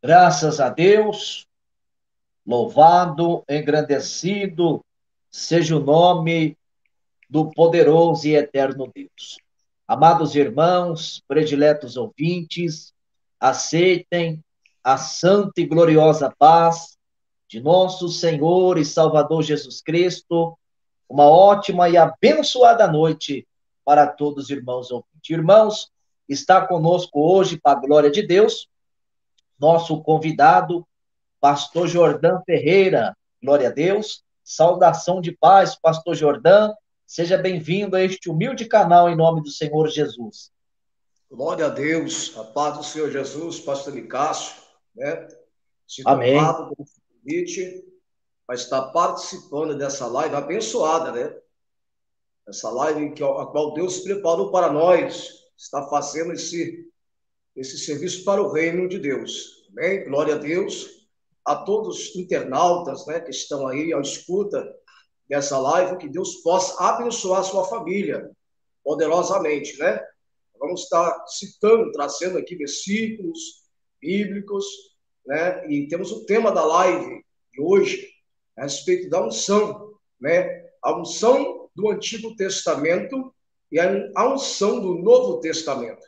Graças a Deus, louvado, engrandecido seja o nome do poderoso e eterno Deus. Amados irmãos, prediletos ouvintes, aceitem a santa e gloriosa paz de nosso Senhor e Salvador Jesus Cristo. Uma ótima e abençoada noite para todos os irmãos ouvintes. Irmãos, está conosco hoje, para a glória de Deus, nosso convidado, Pastor Jordão Ferreira. Glória a Deus. Saudação de paz, Pastor Jordão. Seja bem-vindo a este humilde canal em nome do Senhor Jesus. Glória a Deus, a paz do Senhor Jesus, pastor Nicásio, né? Sinto Amém. honrado pelo convite para estar participando dessa live abençoada, né? Essa live a qual Deus preparou para nós, está fazendo esse serviço para o reino de Deus. Amém? Glória a Deus. A todos os internautas, né, que estão aí à escuta dessa live, que Deus possa abençoar a sua família poderosamente, né? Vamos estar citando, trazendo aqui versículos bíblicos, né? E temos o tema da live de hoje a respeito da unção, né? A unção do Antigo Testamento e a unção do Novo Testamento,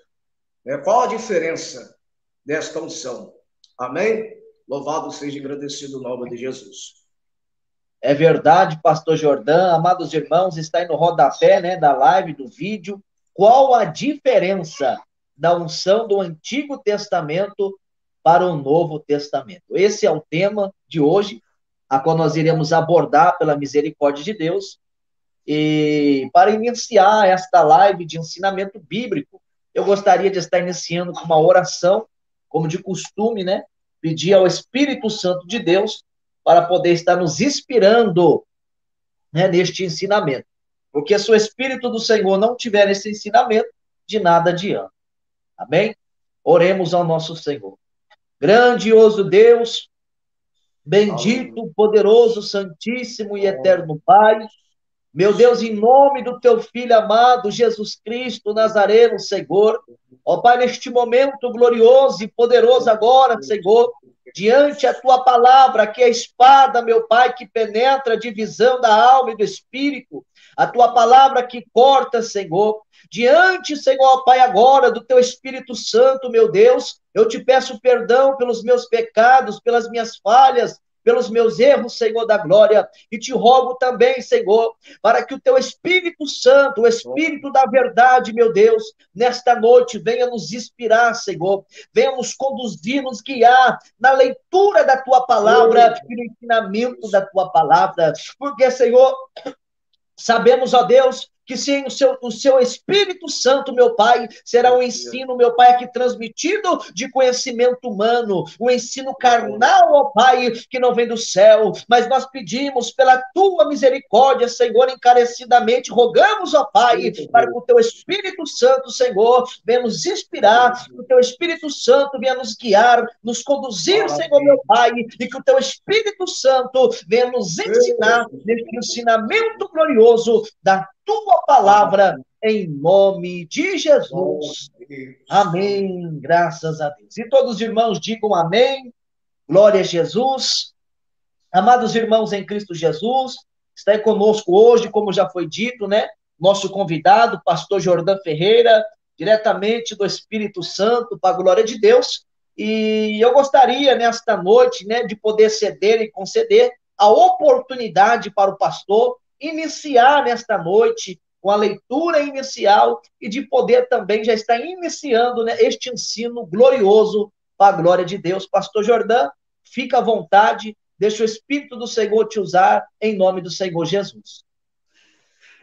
né? Qual a diferença desta unção? Amém? Louvado seja e agradecido o nome de Jesus. É verdade, Pastor Jordão. Amados irmãos, está aí no rodapé, né, da live, do vídeo. Qual a diferença da unção do Antigo Testamento para o Novo Testamento? Esse é o tema de hoje, a qual nós iremos abordar pela misericórdia de Deus. E para iniciar esta live de ensinamento bíblico, eu gostaria de estar iniciando com uma oração, como de costume, né? Pedir ao Espírito Santo de Deus para poder estar nos inspirando, né, neste ensinamento. Porque se o Espírito do Senhor não tiver esse ensinamento, de nada adianta. Amém? Oremos ao nosso Senhor. Grandioso Deus, Aleluia. bendito, poderoso, santíssimo e eterno Pai, meu Deus, em nome do teu Filho amado, Jesus Cristo Nazareno, Senhor, ó Pai, neste momento glorioso e poderoso agora, Senhor, diante a tua palavra, que é a espada, meu Pai, que penetra a divisão da alma e do espírito, a tua palavra que corta, Senhor, diante, Senhor, ó Pai, agora do teu Espírito Santo, meu Deus, eu te peço perdão pelos meus pecados, pelas minhas falhas, pelos meus erros, Senhor da glória, e te rogo também, Senhor, para que o teu Espírito Santo, o Espírito da verdade, meu Deus, nesta noite venha nos inspirar, Senhor, venha nos conduzir, nos guiar na leitura da tua palavra e no ensinamento da tua palavra, porque, Senhor, sabemos, ó Deus, que sem o seu Espírito Santo, meu Pai, será um ensino, meu Pai, aqui transmitido de conhecimento humano, um ensino carnal, ó Pai, que não vem do céu, mas nós pedimos pela tua misericórdia, Senhor, encarecidamente, rogamos, ó Pai, para que o teu Espírito Santo, Senhor, venha nos inspirar, que o teu Espírito Santo venha nos guiar, nos conduzir, Senhor, meu Pai, e que o teu Espírito Santo venha nos ensinar neste ensinamento glorioso da tua palavra, em nome de Jesus. Amém. Graças a Deus. E todos os irmãos digam amém. Glória a Jesus. Amados irmãos em Cristo Jesus, está aí conosco hoje, como já foi dito, né? Nosso convidado, pastor Jordão Ferreira, diretamente do Espírito Santo, para a glória de Deus. E eu gostaria, nesta noite, né, de poder ceder e conceder a oportunidade para o pastor iniciar nesta noite com a leitura inicial e de poder também já estar iniciando, né, este ensino glorioso para a glória de Deus. Pastor Jordão, fica à vontade, deixa o Espírito do Senhor te usar em nome do Senhor Jesus.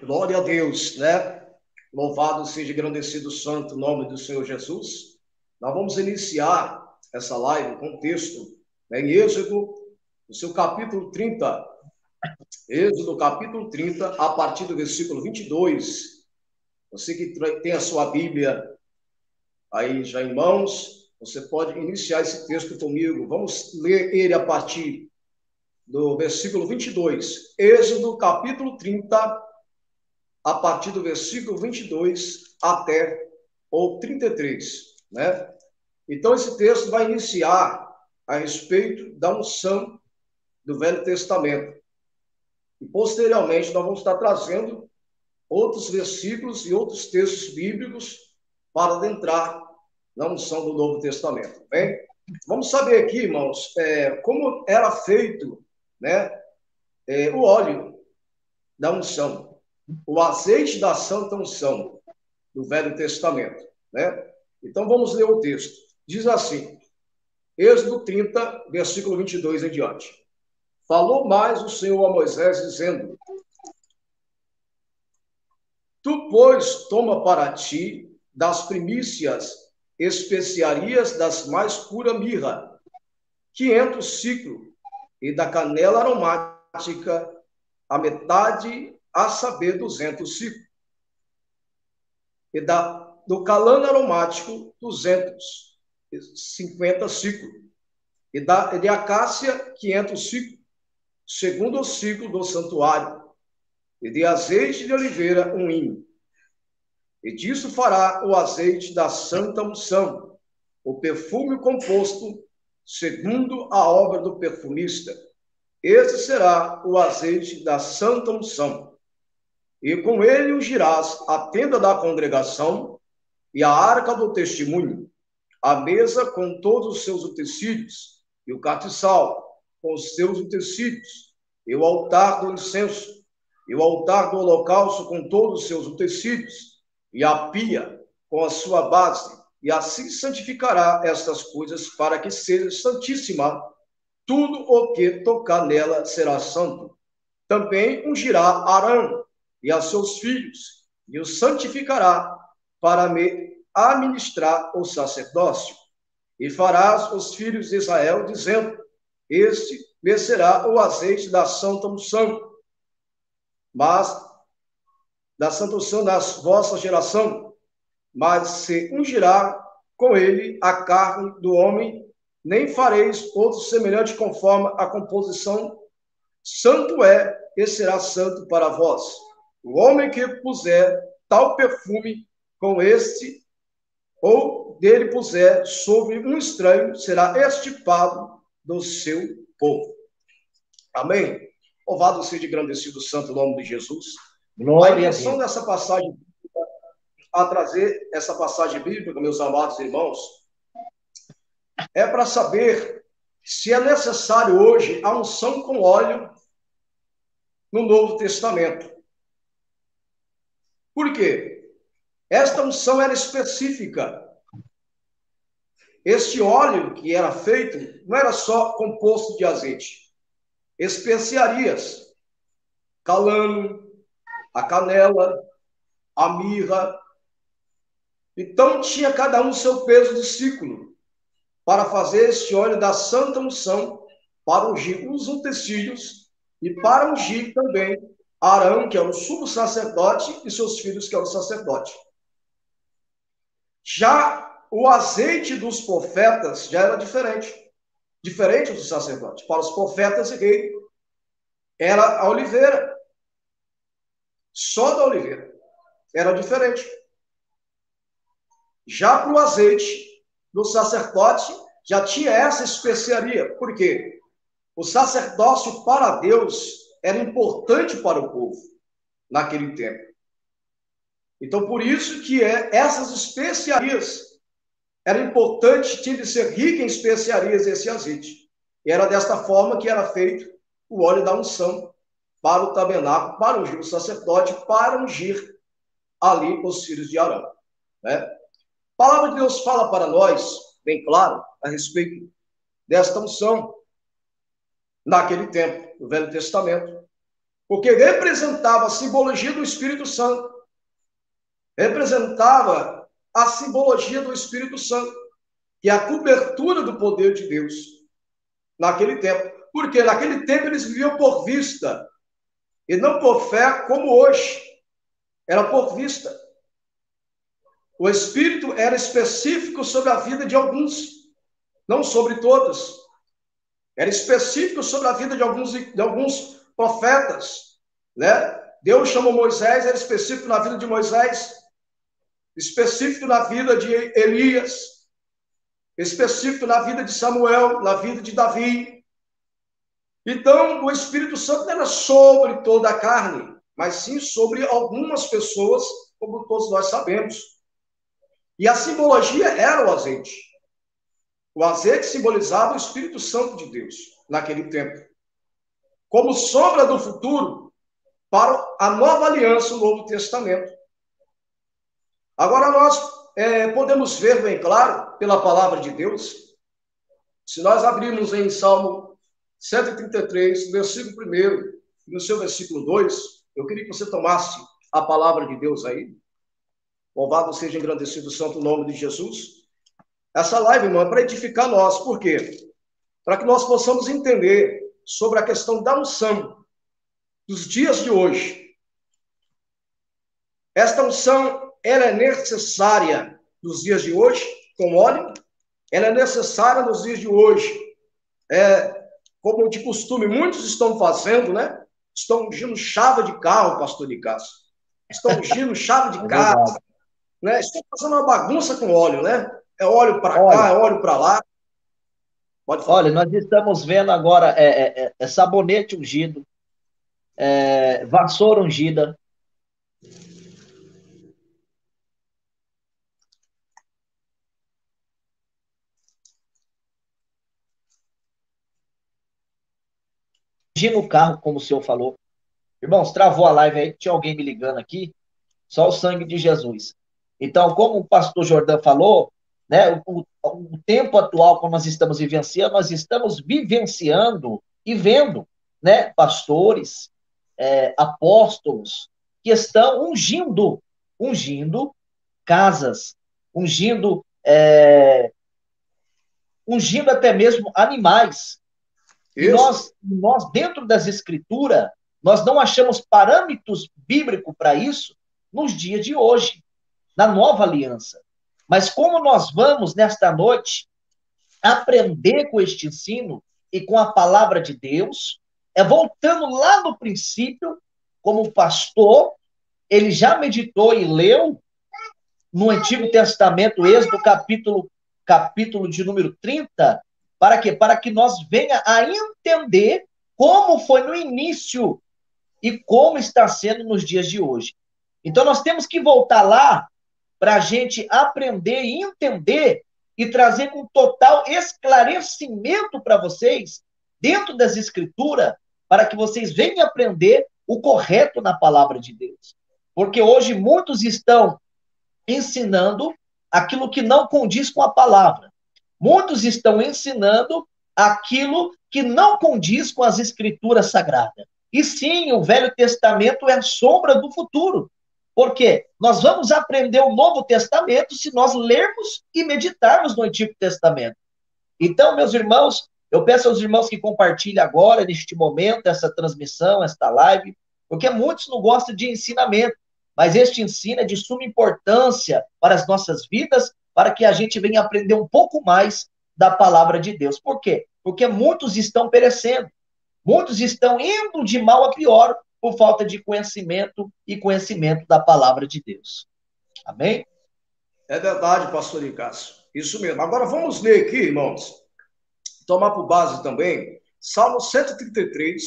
Glória a Deus, né? Louvado seja engrandecido o santo nome do Senhor Jesus. Nós vamos iniciar essa live com o texto, né, em Êxodo, no seu capítulo 30. Êxodo, capítulo 30, a partir do versículo 22. Você que tem a sua Bíblia aí já em mãos, você pode iniciar esse texto comigo. Vamos ler ele a partir do versículo 22. Êxodo, capítulo 30, a partir do versículo 22 até o 33, né? Então, esse texto vai iniciar a respeito da unção do Velho Testamento. E, posteriormente, nós vamos estar trazendo outros versículos e outros textos bíblicos para adentrar na unção do Novo Testamento. Bem? Vamos saber aqui, irmãos, como era feito, né, o óleo da unção, o azeite da santa unção do Velho Testamento. Né? Então, vamos ler o texto. Diz assim, Êxodo 30, versículo 22 em diante. Falou mais o Senhor a Moisés, dizendo, tu, pois, toma para ti das primícias especiarias das mais pura mirra, 500 siclos, e da canela aromática, a metade, a saber, 200 siclos. E do calano aromático, 250 siclos. E de acácia, 500 siclos, segundo o ciclo do santuário. E de azeite de oliveira, 1 hin. E disso fará o azeite da santa unção, o perfume composto segundo a obra do perfumista. Esse será o azeite da santa unção. E com ele ungirás a tenda da congregação e a arca do testemunho, a mesa com todos os seus utensílios, e o castiçal com os seus utensílios, e o altar do incenso, e o altar do holocausto com todos os seus utensílios, e a pia com a sua base, e assim santificará estas coisas para que seja santíssima. Tudo o que tocar nela será santo. Também ungirá Arão e a seus filhos, e os santificará para me administrar o sacerdócio. E farás os filhos de Israel, dizendo, este me será o azeite da santa unção, mas da santa unção da vossa geração, mas se ungirá com ele a carne do homem, nem fareis outro semelhante conforme a composição. Santo é, e será santo para vós. O homem que puser tal perfume com este, ou dele puser sobre um estranho, será extirpado do seu povo. Amém? Louvado seja e engrandecido o santo nome de Jesus. Glória a intenção dessa passagem, a trazer essa passagem bíblica, meus amados irmãos, é para saber se é necessário hoje a unção com óleo no Novo Testamento. Por quê? Esta unção era específica. Este óleo que era feito não era só composto de azeite, especiarias, calano, a canela, a mirra. Então tinha cada um seu peso de ciclo para fazer este óleo da santa unção, para ungir os utensílios e para ungir também Arão, que era o sumo sacerdote, e seus filhos, que eram o sacerdote. Já o azeite dos profetas já era diferente do sacerdote. Para os profetas e reis, era a oliveira, só da oliveira, era diferente. Já para o azeite do sacerdote, já tinha essa especiaria. Por quê? O sacerdócio para Deus era importante para o povo naquele tempo. Então, por isso que essas especiarias era importante, tinha de ser rica em especiarias esse azeite. E era desta forma que era feito o óleo da unção para o tabernáculo, para ungir o sacerdote, para ungir ali os filhos de Arão. Né? A palavra de Deus fala para nós, bem claro, a respeito desta unção naquele tempo, no Velho Testamento, porque representava a simbologia do Espírito Santo, representava a simbologia do Espírito Santo, que é a cobertura do poder de Deus naquele tempo. Porque naquele tempo eles viviam por vista, e não por fé como hoje, era por vista. O Espírito era específico sobre a vida de alguns, não sobre todos. Era específico sobre a vida de alguns profetas, né? Deus chamou Moisés, era específico na vida de Moisés, específico na vida de Elias, específico na vida de Samuel, na vida de Davi. Então, o Espírito Santo não era sobre toda a carne, mas sim sobre algumas pessoas, como todos nós sabemos. E a simbologia era o azeite. O azeite simbolizava o Espírito Santo de Deus, naquele tempo. Como sombra do futuro para a nova aliança, o Novo Testamento. Agora nós podemos ver bem claro, pela palavra de Deus, se nós abrirmos em Salmo 133, versículo 1, no seu versículo 2, eu queria que você tomasse a palavra de Deus aí. Louvado seja engrandecido o santo nome de Jesus. Essa live, irmão, é para edificar nós. Por quê? Para que nós possamos entender sobre a questão da unção dos dias de hoje. Esta unção, ela é necessária nos dias de hoje, com óleo. Ela é necessária nos dias de hoje. Como de costume, muitos estão fazendo, né? Estão ungindo chave de carro, pastor Nicasso. Estão ungindo chave de casa, né? Estão fazendo uma bagunça com óleo, né? É óleo para cá, é óleo para lá. Pode falar. Olha, nós estamos vendo agora sabonete ungido, vassoura ungida. No carro, como o senhor falou. Irmãos, travou a live aí, tinha alguém me ligando aqui, só o sangue de Jesus. Então, como o pastor Jordão falou, né, o tempo atual, como nós estamos vivenciando e vendo, né, pastores, apóstolos, que estão ungindo casas, ungindo até mesmo animais. E nós, dentro das Escrituras, nós não achamos parâmetros bíblicos para isso nos dias de hoje, na nova aliança. Mas como nós vamos, nesta noite, aprender com este ensino e com a palavra de Deus, voltando lá no princípio, como o pastor, ele já meditou e leu no Antigo Testamento, Êxodo, capítulo de número 30, para quê? Para que nós venha a entender como foi no início e como está sendo nos dias de hoje. Então, nós temos que voltar lá para a gente aprender e entender e trazer com total esclarecimento para vocês, dentro das Escrituras, para que vocês venham aprender o correto na palavra de Deus. Porque hoje muitos estão ensinando aquilo que não condiz com a palavra. Muitos estão ensinando aquilo que não condiz com as Escrituras sagradas. E sim, o Velho Testamento é a sombra do futuro. Por quê? Nós vamos aprender o Novo Testamento se nós lermos e meditarmos no Antigo Testamento. Então, meus irmãos, eu peço aos irmãos que compartilhem agora, neste momento, essa transmissão, esta live, porque muitos não gostam de ensinamento, mas este ensino é de suma importância para as nossas vidas, para que a gente venha aprender um pouco mais da palavra de Deus. Por quê? Porque muitos estão perecendo, muitos estão indo de mal a pior por falta de conhecimento e conhecimento da palavra de Deus. Amém? É verdade, pastor Cássio. Isso mesmo. Agora vamos ler aqui, irmãos, tomar por base também, Salmo 133,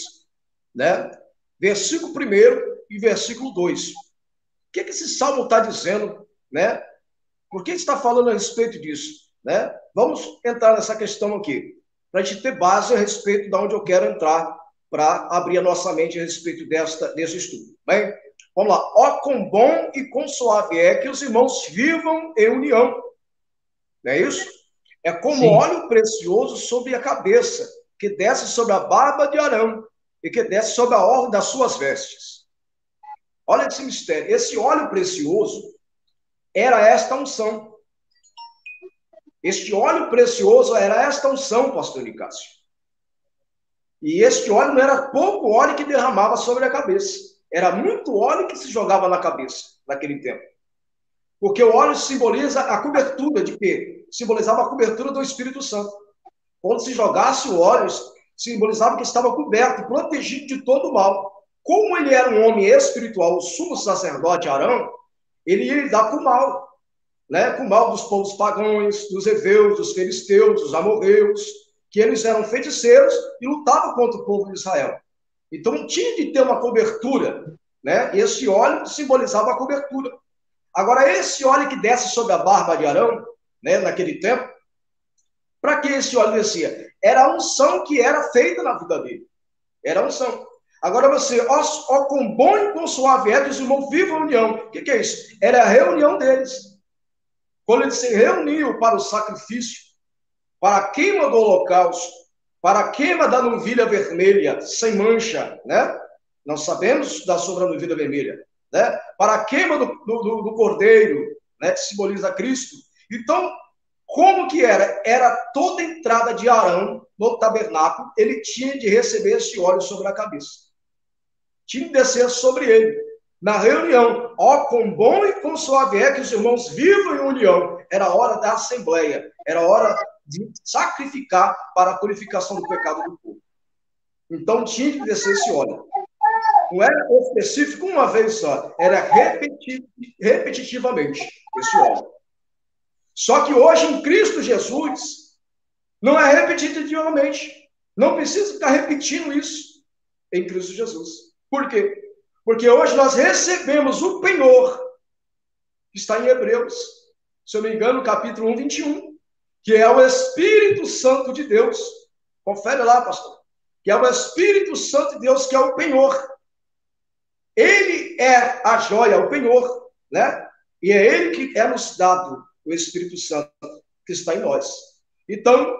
né? Versículo 1 e versículo 2. O que esse salmo está dizendo, né? Por que está falando a respeito disso, né? Vamos entrar nessa questão aqui, para a gente ter base a respeito de onde eu quero entrar, para abrir a nossa mente a respeito desse estudo. Bem, vamos lá. Ó, quão bom e quão suave é que os irmãos vivam em união. Não é isso? É como Sim. óleo precioso sobre a cabeça, que desce sobre a barba de Arão e que desce sobre a orla das suas vestes. Olha esse mistério. Esse óleo precioso era esta unção. Este óleo precioso era esta unção, pastor Cássio. E este óleo não era pouco óleo que derramava sobre a cabeça. Era muito óleo que se jogava na cabeça naquele tempo. Porque o óleo simboliza a cobertura de quê? Simbolizava a cobertura do Espírito Santo. Quando se jogasse o óleo, simbolizava que estava coberto, protegido de todo o mal. Como ele era um homem espiritual, o sumo sacerdote Arão, ele ia lidar com o mal. né, com o mal dos povos pagãos, dos heveus, dos filisteus, dos amorreus, que eles eram feiticeiros e lutavam contra o povo de Israel. Então tinha de ter uma cobertura, né? E esse óleo simbolizava a cobertura. Agora, esse óleo que desce sobre a barba de Arão, né, naquele tempo, para que esse óleo descia? Era a unção que era feita na vida dele. Era a unção. Agora você, ó quão bom e quão suave é que os irmãos vivam a união. O que é isso? Era a reunião deles. Quando eles se reuniam para o sacrifício, para a queima do holocausto, para a queima da novilha vermelha, sem mancha, né? Nós sabemos sobre a novilha vermelha, né? Para a queima do cordeiro, né? Que simboliza Cristo. Então, como que era? Era toda a entrada de Arão no tabernáculo, ele tinha de receber esse óleo sobre a cabeça. Tinha de descer sobre ele. Na reunião, ó, quão bom e quão suave é que os irmãos vivam em união. Era a hora da assembleia, era a hora de sacrificar para a purificação do pecado do povo. Então tinha que descer esse óleo. Não era específico uma vez só, era repetitivamente esse óleo. Só que hoje em Cristo Jesus não é repetitivamente. Não precisa ficar repetindo isso em Cristo Jesus. Por quê? Porque hoje nós recebemos o penhor que está em Hebreus, se eu não me engano, capítulo 1, 21, que é o Espírito Santo de Deus. Confere lá, pastor. Que é o Espírito Santo de Deus, que é o penhor. Ele é a joia, o penhor, né? E é ele que é nos dado, o Espírito Santo, que está em nós. Então,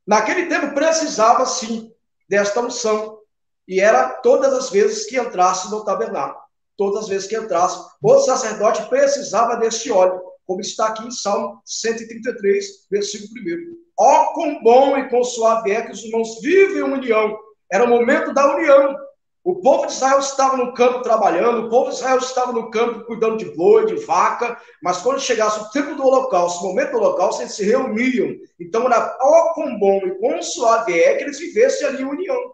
naquele tempo precisava, sim, desta unção. E era todas as vezes que entrasse no tabernáculo. Todas as vezes que entrasse, o sacerdote precisava deste óleo, como está aqui em Salmo 133, versículo 1. Ó, quão bom e quão suave é que os irmãos vivem em união. Era o momento da união. O povo de Israel estava no campo trabalhando, o povo de Israel estava no campo cuidando de boi, de vaca, mas quando chegasse o tempo do holocausto, o momento do holocausto, eles se reuniam. Então era, ó, quão bom e quão suave é que eles vivessem ali em união.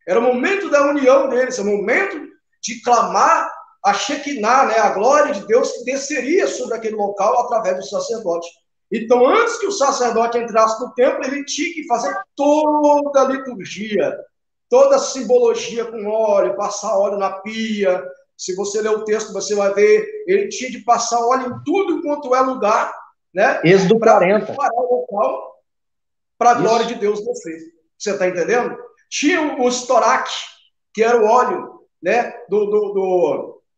Era o momento da união deles, é o momento de clamar a Shekinah, né, a glória de Deus que desceria sobre aquele local através do sacerdote. Então, antes que o sacerdote entrasse no templo, ele tinha que fazer toda a liturgia, toda a simbologia com óleo, passar óleo na pia. Se você ler o texto, você vai ver, ele tinha de passar óleo em tudo quanto é lugar, né? Êxodo 40. Para preparar o local para a glória de Deus descer. Você está entendendo? Tinha o estoraque, que era o óleo, né,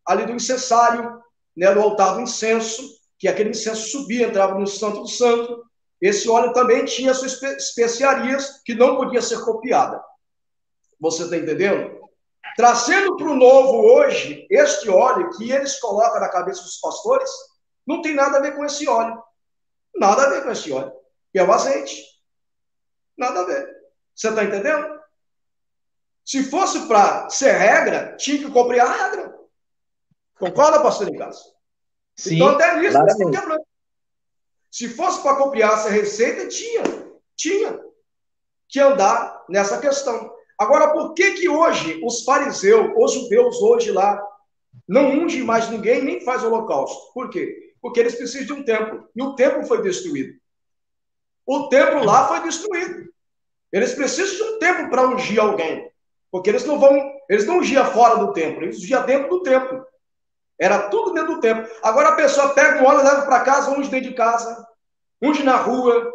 ali do incensário, né, do altar do incenso, que aquele incenso subia, entrava no Santo do Santo. Esse óleo também tinha suas especiarias que não podia ser copiada. Você está entendendo? Trazendo para o novo hoje, este óleo que eles colocam na cabeça dos pastores, não tem nada a ver com esse óleo. Nada a ver com esse óleo. Que é o azeite. Nada a ver. Você está entendendo? Se fosse para ser regra, tinha que cumprir a regra. Concorda, pastor Nicasso? Sim, então, até nisso, claro, não quebrando. Se fosse para copiar essa receita, tinha que andar nessa questão. Agora, por que hoje os fariseus, os judeus hoje lá, não ungem mais ninguém, nem faz holocausto? Por quê? Porque eles precisam de um templo. E o templo foi destruído. O templo lá foi destruído. Eles precisam de um templo para ungir alguém. Porque eles não ungiam fora do templo, eles ungiam dentro do templo. Era tudo dentro do templo. Agora a pessoa pega um óleo, leva para casa, unge dentro de casa, unge na rua,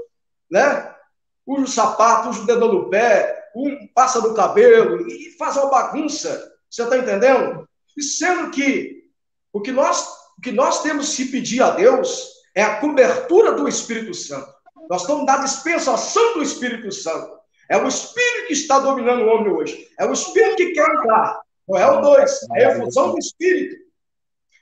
né? Unge o sapato, unge o dedão do pé, passa no cabelo e faz uma bagunça. Você está entendendo? E sendo que o que nós temos que pedir a Deus é a cobertura do Espírito Santo. Nós estamos na dispensação do Espírito Santo. É o Espírito que está dominando o homem hoje. É o Espírito que quer entrar. Não é o dois. É a efusão do Espírito.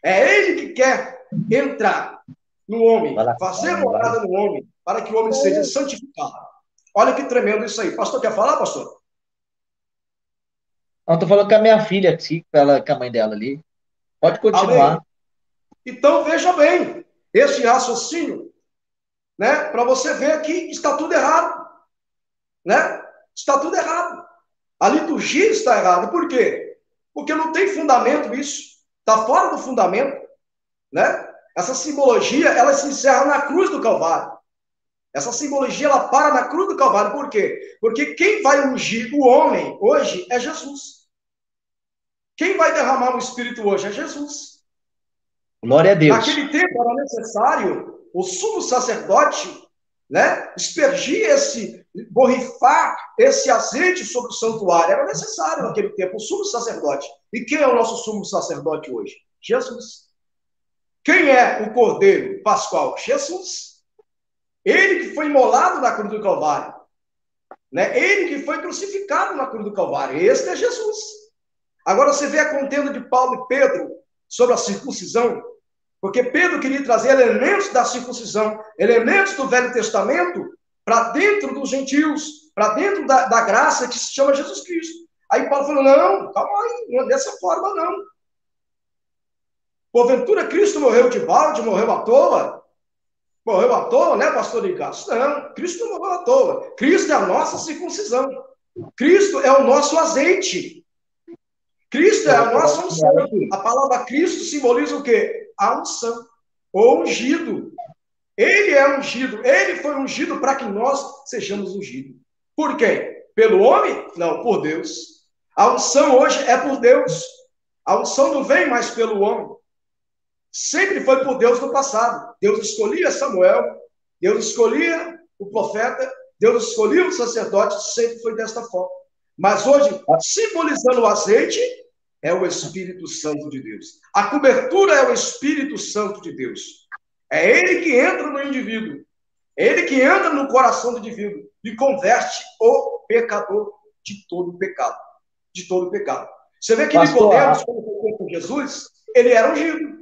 É ele que quer entrar no homem, fazer morada no homem, para que o homem seja santificado. Olha que tremendo isso aí. Pastor, quer falar, pastor? Não, estou falando com a minha filha aqui, com a mãe dela ali. Pode continuar. Amém. Então, veja bem, esse raciocínio, né, para você ver que está tudo errado. Né? Está tudo errado. A liturgia está errada. Por quê? Porque não tem fundamento isso. Está fora do fundamento. Né? Essa simbologia, ela se encerra na cruz do Calvário. Essa simbologia, ela para na cruz do Calvário. Por quê? Porque quem vai ungir o homem hoje é Jesus. Quem vai derramar o Espírito hoje é Jesus. Glória a Deus. Naquele tempo era necessário o sumo sacerdote, né, borrifar esse azeite sobre o santuário. Era necessário naquele tempo o sumo sacerdote. E quem é o nosso sumo sacerdote hoje? Jesus. Quem é o Cordeiro Pascual? Jesus. Ele que foi imolado na cruz do Calvário. Né? Ele que foi crucificado na cruz do Calvário. Este é Jesus. Agora você vê a contenda de Paulo e Pedro sobre a circuncisão, porque Pedro queria trazer elementos da circuncisão, elementos do Velho Testamento, para dentro dos gentios, para dentro da graça que se chama Jesus Cristo. Aí Paulo falou, não, calma aí, não é dessa forma não. Porventura Cristo morreu de balde, morreu à toa? Morreu à toa, né, pastor Nicasso? Não, Cristo não morreu à toa. Cristo é a nossa circuncisão. Cristo é o nosso azeite. Cristo é a nossa unção. A palavra Cristo simboliza o quê? A unção. O ungido. Ele é ungido. Ele foi ungido para que nós sejamos ungidos. Por quem? Pelo homem? Não, por Deus. A unção hoje é por Deus. A unção não vem mais pelo homem. Sempre foi por Deus no passado. Deus escolhia Samuel, Deus escolhia o profeta, Deus escolhia o sacerdote, sempre foi desta forma. Mas hoje, simbolizando o azeite, é o Espírito Santo de Deus. A cobertura é o Espírito Santo de Deus. É ele que entra no indivíduo. É ele que entra no coração do indivíduo e converte o pecador de todo o pecado. De todo o pecado. Você vê que Nicodemos, quando foi com Jesus, ele era ungido.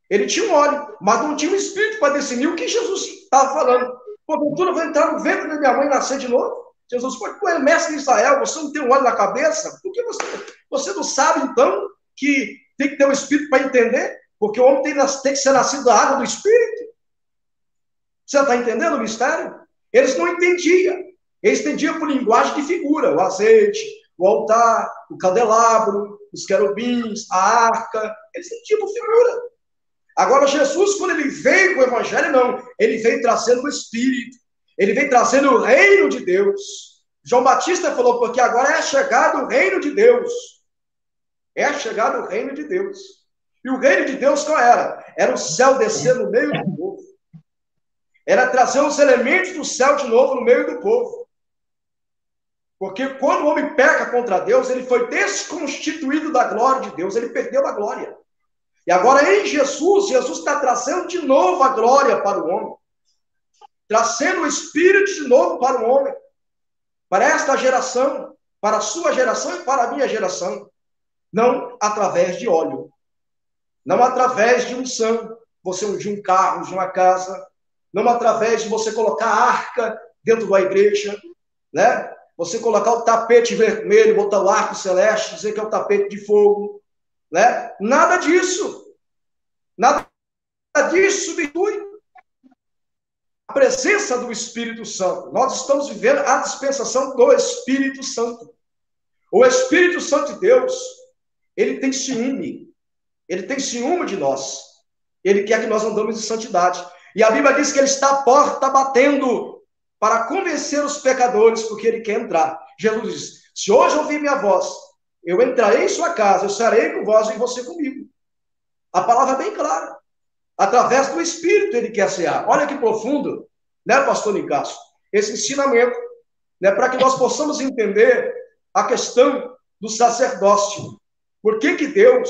Ele tinha um óleo, mas não tinha um espírito para discernir o que Jesus estava falando. Porventura, eu vou entrar no ventre da minha mãe e nascer de novo? Jesus foi com ele, mestre de Israel, você não tem um óleo na cabeça? Por que você não sabe, então, que tem que ter um espírito para entender? Porque o homem tem que ser nascido da água do espírito. Você está entendendo o mistério? Eles não entendiam. Eles entendiam por linguagem de figura, o azeite, o altar, o candelabro, os querubins, a arca. Eles entendiam por figura. Agora, Jesus, quando ele veio com o evangelho, não. Ele veio trazendo o Espírito. Ele veio trazendo o reino de Deus. João Batista falou, porque agora é chegado o reino de Deus. É chegado o reino de Deus. E o reino de Deus qual era? Era o céu descer no meio do povo. Era trazer os elementos do céu de novo no meio do povo. Porque quando o homem peca contra Deus, ele foi desconstituído da glória de Deus. Ele perdeu a glória. E agora em Jesus, Jesus está trazendo de novo a glória para o homem. Trazendo o Espírito de novo para o homem. Para esta geração, para a sua geração e para a minha geração. Não através de óleo. Não através de unção. Você ungir um carro, ungir uma casa. Não através de você colocar a arca dentro da igreja. Né? Você colocar o tapete vermelho, botar o arco celeste, dizer que é o tapete de fogo. Né? Nada disso. Nada disso substitui a presença do Espírito Santo. Nós estamos vivendo a dispensação do Espírito Santo. O Espírito Santo de Deus, ele tem ciúme. Ele tem ciúme de nós. Ele quer que nós andamos em santidade. E a Bíblia diz que ele está à porta batendo para convencer os pecadores, porque ele quer entrar. Jesus diz, se hoje ouvir minha voz, eu entrarei em sua casa, eu serei com vós e você comigo. A palavra é bem clara. Através do Espírito ele quer cear. Olha que profundo, né, pastor Nicasso? Esse ensinamento, né, para que nós possamos entender a questão do sacerdócio. Por que que Deus,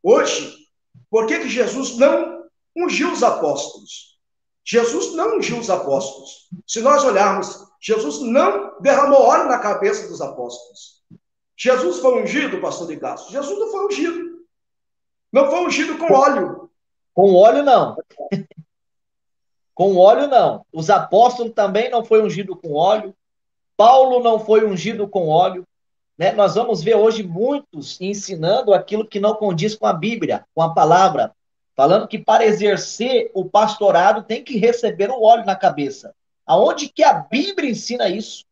hoje, por que que Jesus não ungiu os apóstolos? Jesus não ungiu os apóstolos. Se nós olharmos, Jesus não derramou óleo na cabeça dos apóstolos. Jesus foi ungido, pastor Nicasso? Jesus não foi ungido. Não foi ungido com óleo. Com óleo, não. Com óleo, não. Os apóstolos também não foi ungido com óleo. Paulo não foi ungido com óleo. Né? Nós vamos ver hoje muitos ensinando aquilo que não condiz com a Bíblia, com a palavra, falando que para exercer o pastorado tem que receber um óleo na cabeça. Aonde que a Bíblia ensina isso?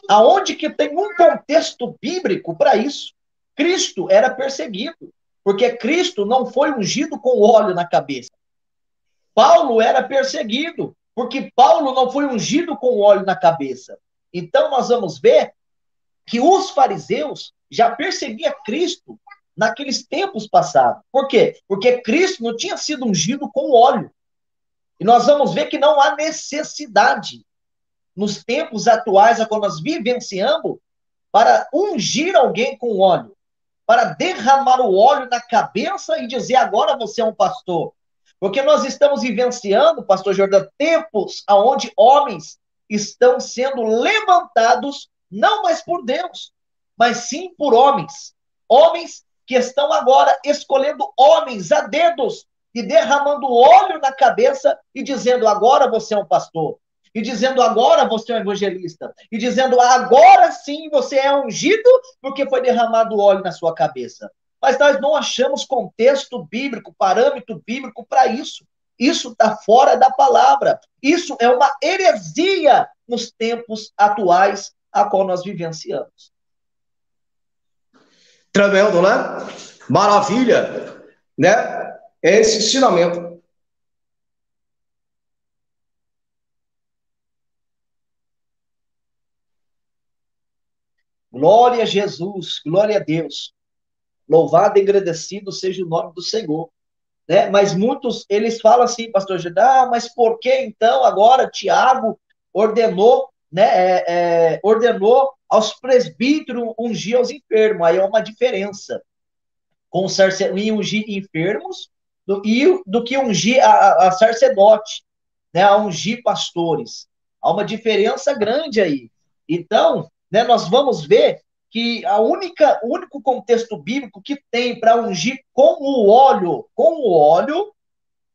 Aonde que tem um contexto bíblico para isso? Cristo era perseguido. Porque Cristo não foi ungido com óleo na cabeça. Paulo era perseguido, porque Paulo não foi ungido com óleo na cabeça. Então, nós vamos ver que os fariseus já perseguiam Cristo naqueles tempos passados. Por quê? Porque Cristo não tinha sido ungido com óleo. E nós vamos ver que não há necessidade, nos tempos atuais, a qual nós vivenciamos, para ungir alguém com óleo, para derramar o óleo na cabeça e dizer, agora você é um pastor. Porque nós estamos vivenciando, pastor Jordão, tempos onde homens estão sendo levantados, não mais por Deus, mas sim por homens. Homens que estão agora escolhendo homens a dedos e derramando óleo na cabeça e dizendo, agora você é um pastor. E dizendo, agora você é um evangelista. E dizendo, agora sim você é ungido porque foi derramado óleo na sua cabeça. Mas nós não achamos contexto bíblico, parâmetro bíblico para isso. Isso está fora da palavra. Isso é uma heresia nos tempos atuais a qual nós vivenciamos. Tremendo, né? Maravilha, né? Esse ensinamento. Glória a Jesus, glória a Deus. Louvado e agradecido seja o nome do Senhor. Né? Mas muitos, eles falam assim, pastor Gedá, mas por que então agora Tiago ordenou, né, ordenou aos presbíteros ungir aos enfermos? Aí é uma diferença. Com ungir enfermos do que ungir a sacerdote, né, a ungir pastores. Há uma diferença grande aí. Então, né, nós vamos ver que o único contexto bíblico que tem para ungir com o óleo,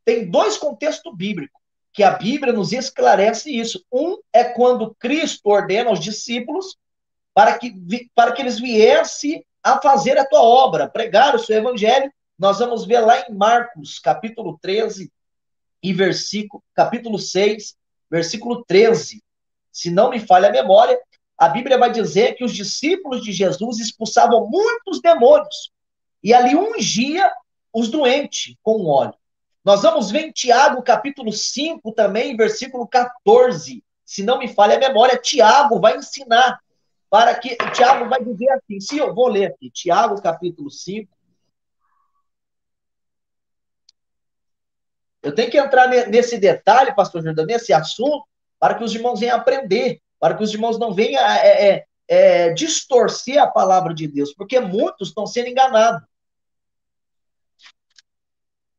tem dois contextos bíblicos, que a Bíblia nos esclarece isso. Um é quando Cristo ordena aos discípulos para que eles viessem a fazer a tua obra, pregar o seu evangelho. Nós vamos ver lá em Marcos, capítulo 13, e capítulo 6, versículo 13. Se não me falha a memória, a Bíblia vai dizer que os discípulos de Jesus expulsavam muitos demônios e ali ungia os doentes com óleo. Nós vamos ver em Tiago, capítulo 5 também, versículo 14. Se não me falha a memória, Tiago vai ensinar para que Tiago vai dizer assim, se eu vou ler aqui, Tiago, capítulo 5. Eu tenho que entrar nesse detalhe, pastor Jordão, nesse assunto, para que os irmãos venham aprender, para que os irmãos não venham distorcer a palavra de Deus, porque muitos estão sendo enganados.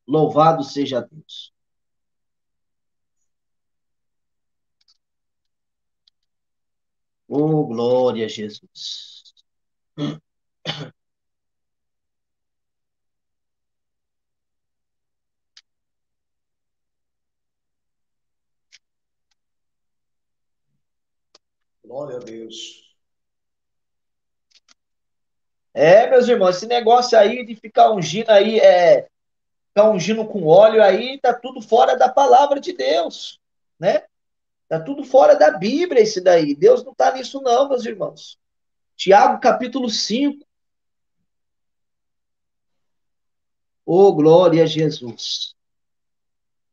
Louvado seja Deus. Oh, glória a Jesus. Glória a Deus. Meus irmãos, esse negócio aí de ficar ungindo aí, ficar ungindo com óleo aí, tá tudo fora da palavra de Deus, né? Tá tudo fora da Bíblia isso daí. Deus não tá nisso não, meus irmãos. Tiago, capítulo 5. Oh, glória a Jesus.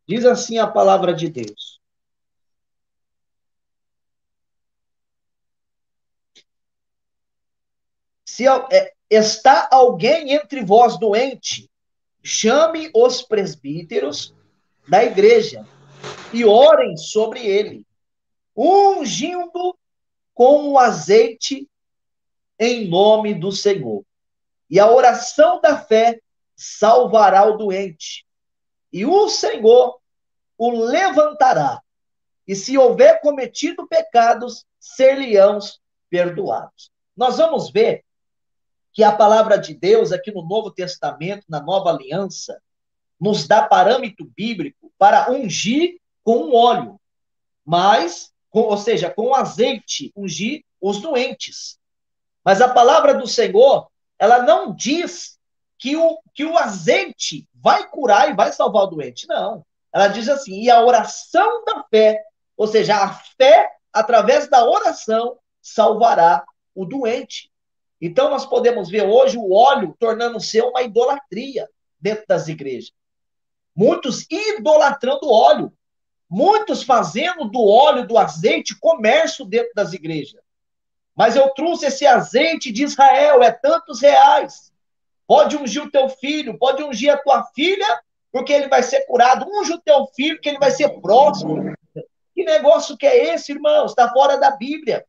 Diz assim a palavra de Deus. Se está alguém entre vós doente, chame os presbíteros da igreja e orem sobre ele, ungindo com o azeite em nome do Senhor. E a oração da fé salvará o doente, e o Senhor o levantará. E se houver cometido pecados, ser-lhe-ão perdoados. Nós vamos ver que a palavra de Deus, aqui no Novo Testamento, na Nova Aliança, nos dá parâmetro bíblico para ungir com óleo, ou seja, com azeite, ungir os doentes. Mas a palavra do Senhor, ela não diz que o azeite vai curar e vai salvar o doente. Não. Ela diz assim, e a oração da fé, ou seja, a fé, através da oração, salvará o doente. Então, nós podemos ver hoje o óleo tornando-se uma idolatria dentro das igrejas. Muitos idolatrando óleo. Muitos fazendo do óleo, do azeite, comércio dentro das igrejas. Mas eu trouxe esse azeite de Israel, é tantos reais. Pode ungir o teu filho, pode ungir a tua filha, porque ele vai ser curado. Unge o teu filho, que ele vai ser próspero. Que negócio que é esse, irmãos? Está fora da Bíblia.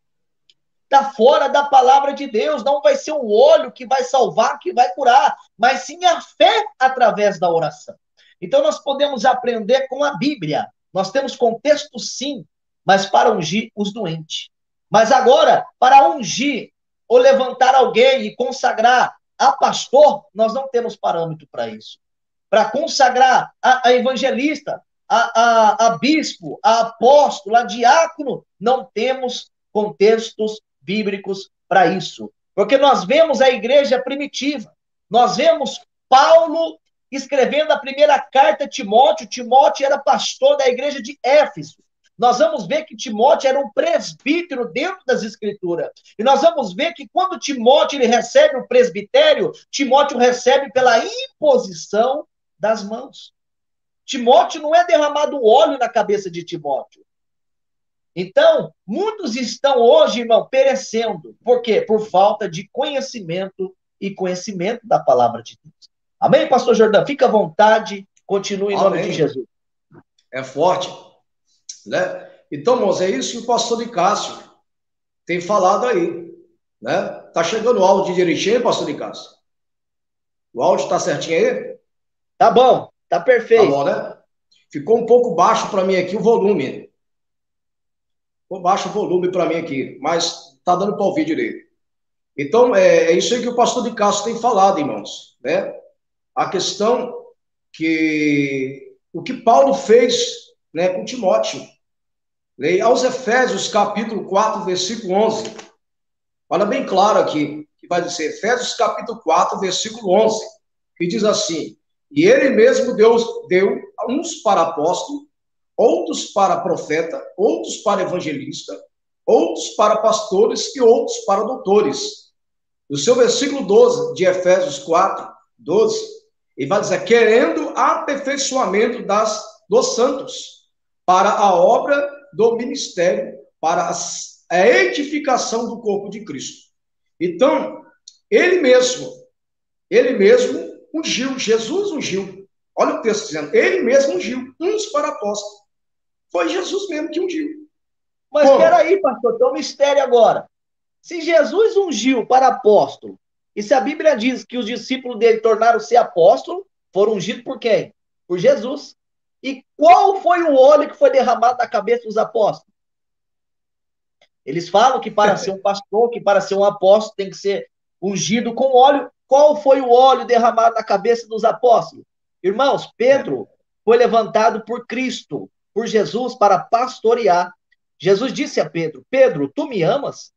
Está fora da palavra de Deus. Não vai ser o óleo que vai salvar, que vai curar, mas sim a fé através da oração. Então, nós podemos aprender com a Bíblia. Nós temos contexto, sim, mas para ungir os doentes. Mas agora, para ungir ou levantar alguém e consagrar a pastor, nós não temos parâmetro para isso. Para consagrar a evangelista, a bispo, a apóstolo, a diácono, não temos contextos bíblicos para isso. Porque nós vemos a igreja primitiva, nós vemos Paulo escrevendo a primeira carta a Timóteo. Timóteo era pastor da igreja de Éfeso. Nós vamos ver que Timóteo era um presbítero dentro das escrituras. E nós vamos ver que quando Timóteo ele recebe o presbitério, Timóteo recebe pela imposição das mãos. Timóteo não é derramado óleo na cabeça de Timóteo. Então, muitos estão hoje, irmão, perecendo. Por quê? Por falta de conhecimento e conhecimento da palavra de Deus. Amém, pastor Jordão? Fica à vontade, continue em nome de Jesus. É forte, né? Então, irmãos, é isso que o pastor de Cássio tem falado aí, né? Tá chegando o áudio direitinho, pastor de Cássio? O áudio tá certinho aí? Tá bom, tá perfeito. Tá bom, né? Ficou um pouco baixo para mim aqui o volume. Ficou baixo o volume para mim aqui, mas tá dando para ouvir direito. Então, é isso aí que o pastor de Cássio tem falado, irmãos, né? A questão que o que Paulo fez, né, com Timóteo. Leia aos Efésios, capítulo 4, versículo 11. Olha bem claro aqui, que vai dizer, Efésios, capítulo 4, versículo 11, que diz assim, e ele mesmo deu uns para apóstolo, outros para profeta, outros para evangelista, outros para pastores e outros para doutores. No seu versículo 12 de Efésios 4, 12, ele vai dizer, querendo aperfeiçoamento dos santos, para a obra do ministério, para a edificação do corpo de Cristo. Então, ele mesmo ungiu, Jesus ungiu. Olha o texto dizendo, ele mesmo ungiu, uns para apóstolos. Foi Jesus mesmo que ungiu. Mas espera aí, pastor, tem um mistério agora. Se Jesus ungiu para apóstolo, e se a Bíblia diz que os discípulos dele tornaram-se apóstolos, foram ungidos por quem? Por Jesus. E qual foi o óleo que foi derramado na cabeça dos apóstolos? Eles falam que para ser um pastor, que para ser um apóstolo tem que ser ungido com óleo. Qual foi o óleo derramado na cabeça dos apóstolos? Irmãos, Pedro foi levantado por Cristo, por Jesus, para pastorear. Jesus disse a Pedro, Pedro, tu me amas?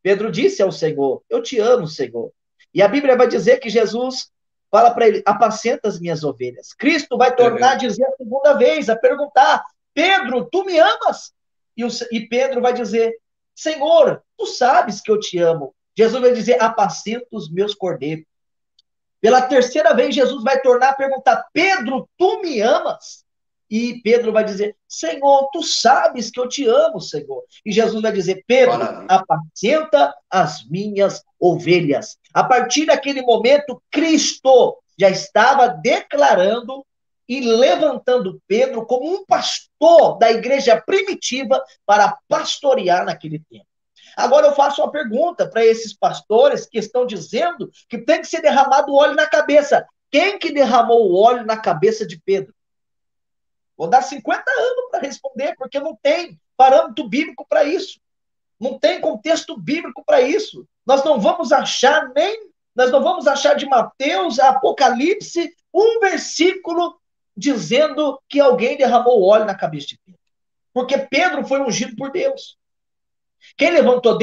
Pedro disse ao Senhor, eu te amo, Senhor. E a Bíblia vai dizer que Jesus fala para ele, apacenta as minhas ovelhas. Cristo vai tornar a dizer a segunda vez, a perguntar, Pedro, tu me amas? E Pedro vai dizer, Senhor, tu sabes que eu te amo. Jesus vai dizer, apacenta os meus cordeiros. Pela terceira vez, Jesus vai tornar a perguntar, Pedro, tu me amas? E Pedro vai dizer, Senhor, tu sabes que eu te amo, Senhor. E Jesus vai dizer, Pedro, apacenta as minhas ovelhas. A partir daquele momento, Cristo já estava declarando e levantando Pedro como um pastor da igreja primitiva para pastorear naquele tempo. Agora eu faço uma pergunta para esses pastores que estão dizendo que tem que ser derramado óleo na cabeça. Quem que derramou o óleo na cabeça de Pedro? Vou dar 50 anos para responder, porque não tem parâmetro bíblico para isso. Não tem contexto bíblico para isso. Nós não vamos achar de Mateus a Apocalipse um versículo dizendo que alguém derramou óleo na cabeça de Pedro. Porque Pedro foi ungido por Deus. Quem levantou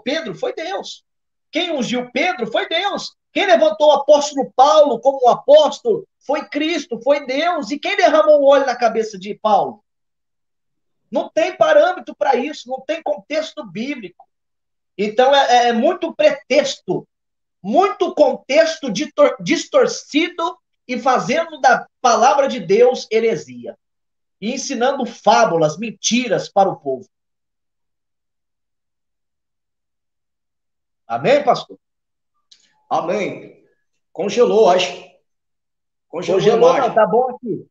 Pedro foi Deus. Quem ungiu Pedro foi Deus. Quem levantou o apóstolo Paulo como um apóstolo foi Cristo, foi Deus. E quem derramou o óleo na cabeça de Paulo? Não tem parâmetro para isso, não tem contexto bíblico. Então, é muito pretexto, muito contexto distorcido e fazendo da palavra de Deus heresia. E ensinando fábulas, mentiras para o povo. Amém, pastor? Amém. Congelou, acho. Congelou a Congelou, não, imagem. tá bom aqui.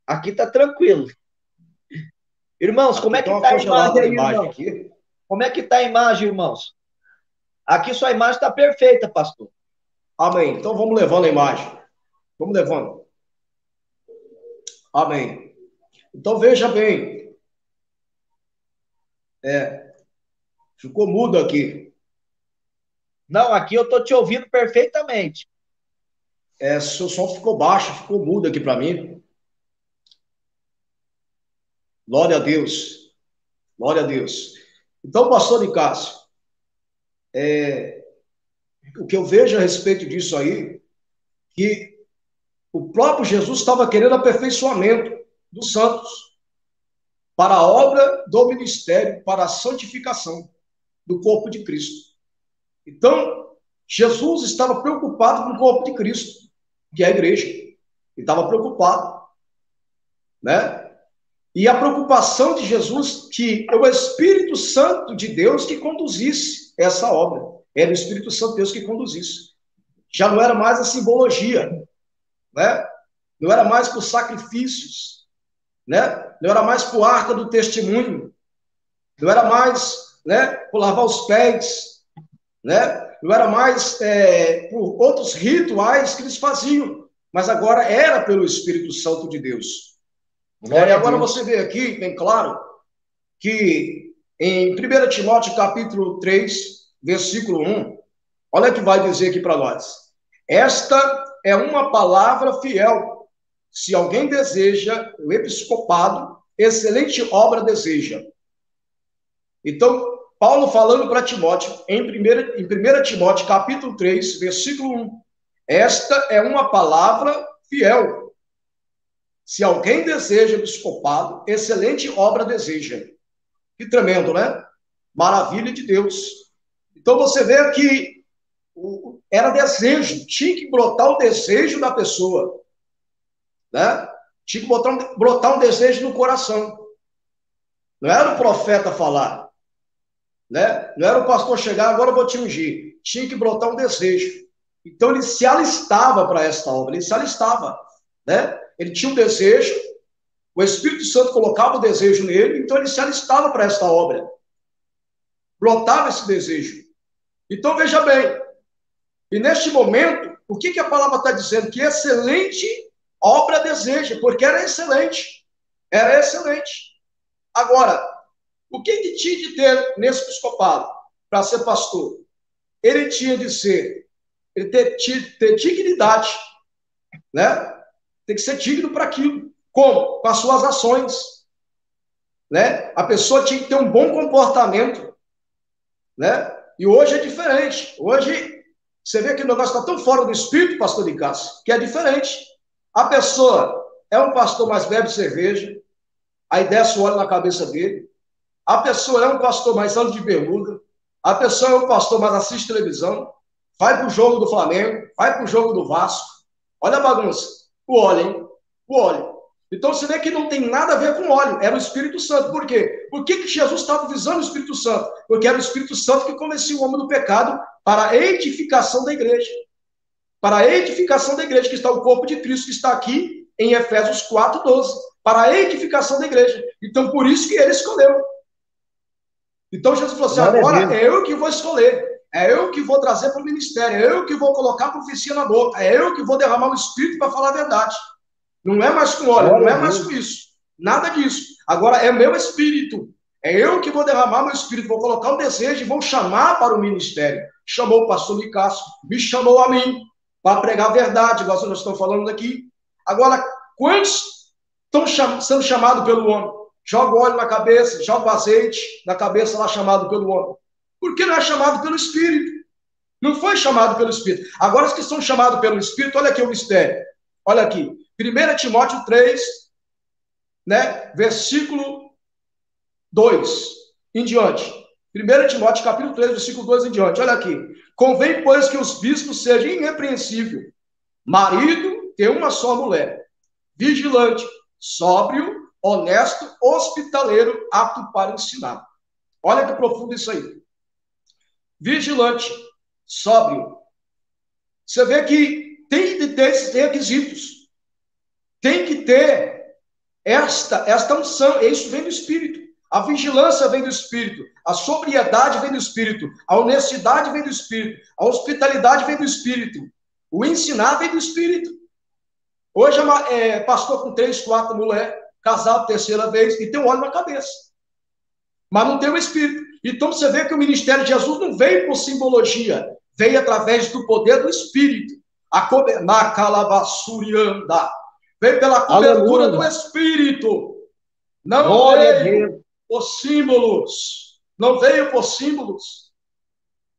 Aqui tá tranquilo. Irmãos, como Aqui é tem que uma tá a imagem congelada na aí, imagem irmão? aqui. Como é que tá a imagem, irmãos? Aqui sua imagem está perfeita, pastor. Amém. Então vamos levando a imagem. Vamos levando. Amém. Então veja bem. Ficou mudo aqui. Não, aqui eu tô te ouvindo perfeitamente. Seu som ficou baixo, ficou mudo aqui para mim. Glória a Deus. Glória a Deus. Então, pastor de Cássio, o que eu vejo a respeito disso aí, que o próprio Jesus estava querendo aperfeiçoamento dos santos para a obra do ministério, para a santificação do corpo de Cristo. Então, Jesus estava preocupado com o corpo de Cristo, que é a igreja. Ele estava preocupado, né? E a preocupação de Jesus que é o Espírito Santo de Deus que conduzisse essa obra. Era o Espírito Santo de Deus que conduzisse. Já não era mais a simbologia, né? Não era mais por sacrifícios, né? Não era mais por arca do testemunho, não era mais, né, por lavar os pés, né? Não era mais por outros rituais que eles faziam, mas agora era pelo Espírito Santo de Deus. E Glória a agora Deus. você vê aqui, bem claro, que em 1 Timóteo capítulo 3, versículo 1, olha o que vai dizer aqui para nós. Esta é uma palavra fiel. Se alguém deseja o episcopado, excelente obra deseja. Então, Paulo falando para Timóteo, em 1 Timóteo capítulo 3, versículo 1, esta é uma palavra fiel. Se alguém deseja episcopado, excelente obra deseja. Que tremendo, né? Maravilha de Deus. Então você vê que era desejo, tinha que brotar o desejo da pessoa, né? Tinha que brotar um desejo no coração. Não era o profeta falar, né? Não era o pastor chegar, agora eu vou te ungir. Tinha que brotar um desejo. Então ele se alistava para esta obra, ele se alistava, né? Ele tinha um desejo, o Espírito Santo colocava o desejo nele, então ele se alistava para esta obra. Brotava esse desejo. Então veja bem, e neste momento, o que a palavra está dizendo? Que excelente obra deseja, porque era excelente. Era excelente. Agora, o que tinha de ter nesse episcopado para ser pastor? Ele tinha de ser, ele ter dignidade, né? Tem que ser digno para aquilo. Como? Com as suas ações, né? A pessoa tinha que ter um bom comportamento, né? E hoje é diferente. Hoje, você vê que o negócio está tão fora do espírito, pastor de Cássio, que é diferente. A pessoa é um pastor mais bebe cerveja, aí desce o óleo na cabeça dele. A pessoa é um pastor mais anda de bermuda. A pessoa é um pastor mais assiste televisão. Vai para o jogo do Flamengo, vai para o jogo do Vasco. Olha a bagunça. O óleo, hein? O óleo. Então você vê que não tem nada a ver com óleo, era o Espírito Santo. Por quê? Por que Jesus estava visando o Espírito Santo? Porque era o Espírito Santo que convencia o homem do pecado para a edificação da igreja. Para a edificação da igreja, que está o corpo de Cristo, que está aqui em Efésios 4:12. Para a edificação da igreja. Então, por isso que ele escolheu. Então, Jesus falou assim, agora é eu que vou escolher. É eu que vou trazer para o ministério. É eu que vou colocar a profecia na boca. É eu que vou derramar o Espírito para falar a verdade. Não é mais com óleo, não é mais com isso. Nada disso. Agora é meu espírito. É eu que vou derramar meu espírito, vou colocar o desejo e vou chamar para o ministério. Chamou o pastor Nicásio, me chamou a mim para pregar a verdade, igual nós estamos falando aqui. Agora, quantos estão sendo chamados pelo homem? Joga o óleo na cabeça, joga o azeite na cabeça lá chamado pelo homem. Por que não é chamado pelo Espírito? Não foi chamado pelo Espírito. Agora, os que são chamados pelo Espírito, olha aqui o mistério. Olha aqui. 1 Timóteo 3, né, versículo 2. em diante. 1 Timóteo, capítulo 3, versículo 2 em diante. Olha aqui. Convém, pois, que os bispos sejam irrepreensíveis. Marido tem uma só mulher. Vigilante, sóbrio, honesto, hospitaleiro, apto para ensinar. Olha que profundo isso aí. Vigilante, sóbrio. Você vê que tem que ter esses requisitos. Tem que ter esta unção. Isso vem do Espírito. A vigilância vem do Espírito. A sobriedade vem do Espírito. A honestidade vem do Espírito. A hospitalidade vem do Espírito. O ensinar vem do Espírito. Hoje é pastor com 3, 4 mulheres, casado terceira vez, e tem um óleo na cabeça. Mas não tem o Espírito. Então você vê que o ministério de Jesus não veio por simbologia, veio através do poder do Espírito. Na calavassurianda. Veio pela cobertura do Espírito. Não veio por símbolos. Não veio por símbolos.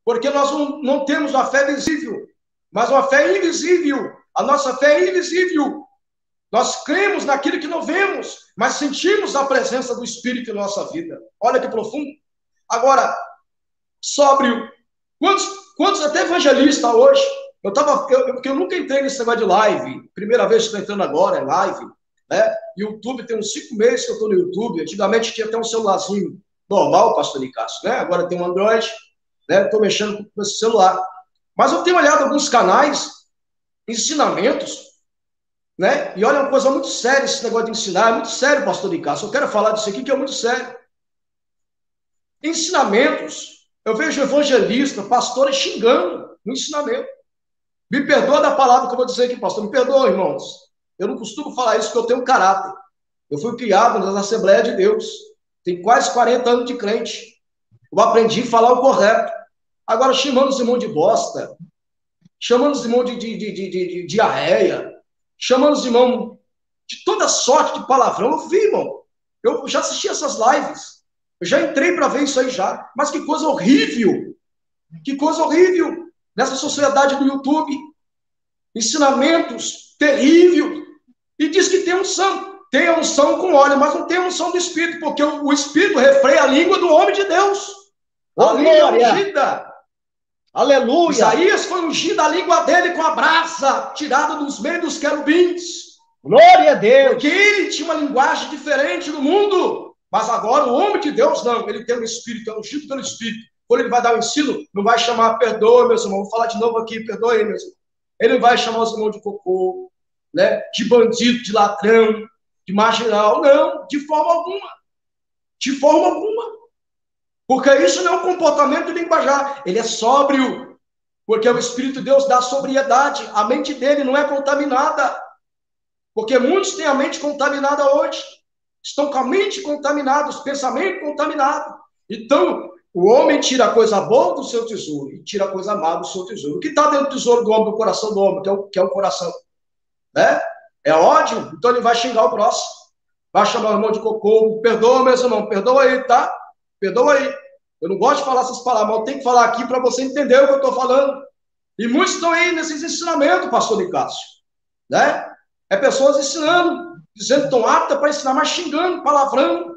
Porque nós não temos uma fé visível, mas uma fé invisível. A nossa fé é invisível. Nós cremos naquilo que não vemos, mas sentimos a presença do Espírito em nossa vida. Olha que profundo. Agora, sóbrio. Quantos até evangelistas hoje? Porque eu nunca entrei nesse negócio de live. Primeira vez que estou entrando agora, é live. Né? YouTube tem uns 5 meses que eu estou no YouTube. Antigamente tinha até um celularzinho normal, pastor Nicásio, né? Agora tem um Android, né? Estou mexendo com esse celular. Mas eu tenho olhado alguns canais, ensinamentos, né? E olha, é uma coisa muito séria esse negócio de ensinar. É muito sério, pastor Nicásio. Eu quero falar disso aqui que é muito sério. Ensinamentos. Eu vejo evangelista, pastores xingando no ensinamento. Me perdoa da palavra que eu vou dizer aqui, pastor. Me perdoa, irmãos. Eu não costumo falar isso porque eu tenho um caráter. Eu fui criado na Assembleia de Deus. Tenho quase 40 anos de crente. Eu aprendi a falar o correto. Agora, chamando os irmãos de bosta, chamando os irmãos de diarreia, chamando os irmãos de toda sorte de palavrão. Eu vi, irmão. Eu já assisti essas lives. Eu já entrei para ver isso aí já. Mas que coisa horrível. Que coisa horrível. Nessa sociedade do YouTube. Ensinamentos terríveis. E diz que tem unção. Tem a unção com óleo, mas não tem a unção do Espírito, porque o Espírito refreia a língua do homem de Deus. A língua é ungida. Aleluia. Isaías foi ungido a língua dele com a brasa, tirada dos meios dos querubins. Glória a Deus. Porque ele tinha uma linguagem diferente do mundo. Mas agora o homem de Deus não. Ele tem um Espírito, é ungido pelo Espírito. Quando ele vai dar o ensino, não vai chamar, perdoa, meus irmãos. Vou falar de novo aqui, perdoa aí, meus irmãos. Ele não vai chamar os irmãos de cocô, né? De bandido, de ladrão, de marginal. Não, de forma alguma. De forma alguma. Porque isso não é um comportamento linguajar. Ele é sóbrio. Porque o Espírito de Deus dá sobriedade. A mente dele não é contaminada. Porque muitos têm a mente contaminada hoje. Estão com a mente contaminada, os pensamentos contaminados. Então, o homem tira a coisa boa do seu tesouro e tira a coisa má do seu tesouro. O que está dentro do tesouro do homem, do coração do homem, que é o coração? Né? É ódio, então ele vai xingar o próximo. Vai chamar o irmão de cocô. Perdoa, meus irmãos, perdoa aí, tá? Perdoa aí. Eu não gosto de falar essas palavras, mas eu tenho que falar aqui para você entender o que eu estou falando. E muitos estão aí nesses ensinamentos, pastor Nicásio. Né? É pessoas ensinando, dizendo que estão aptas para ensinar, mas xingando, palavrando,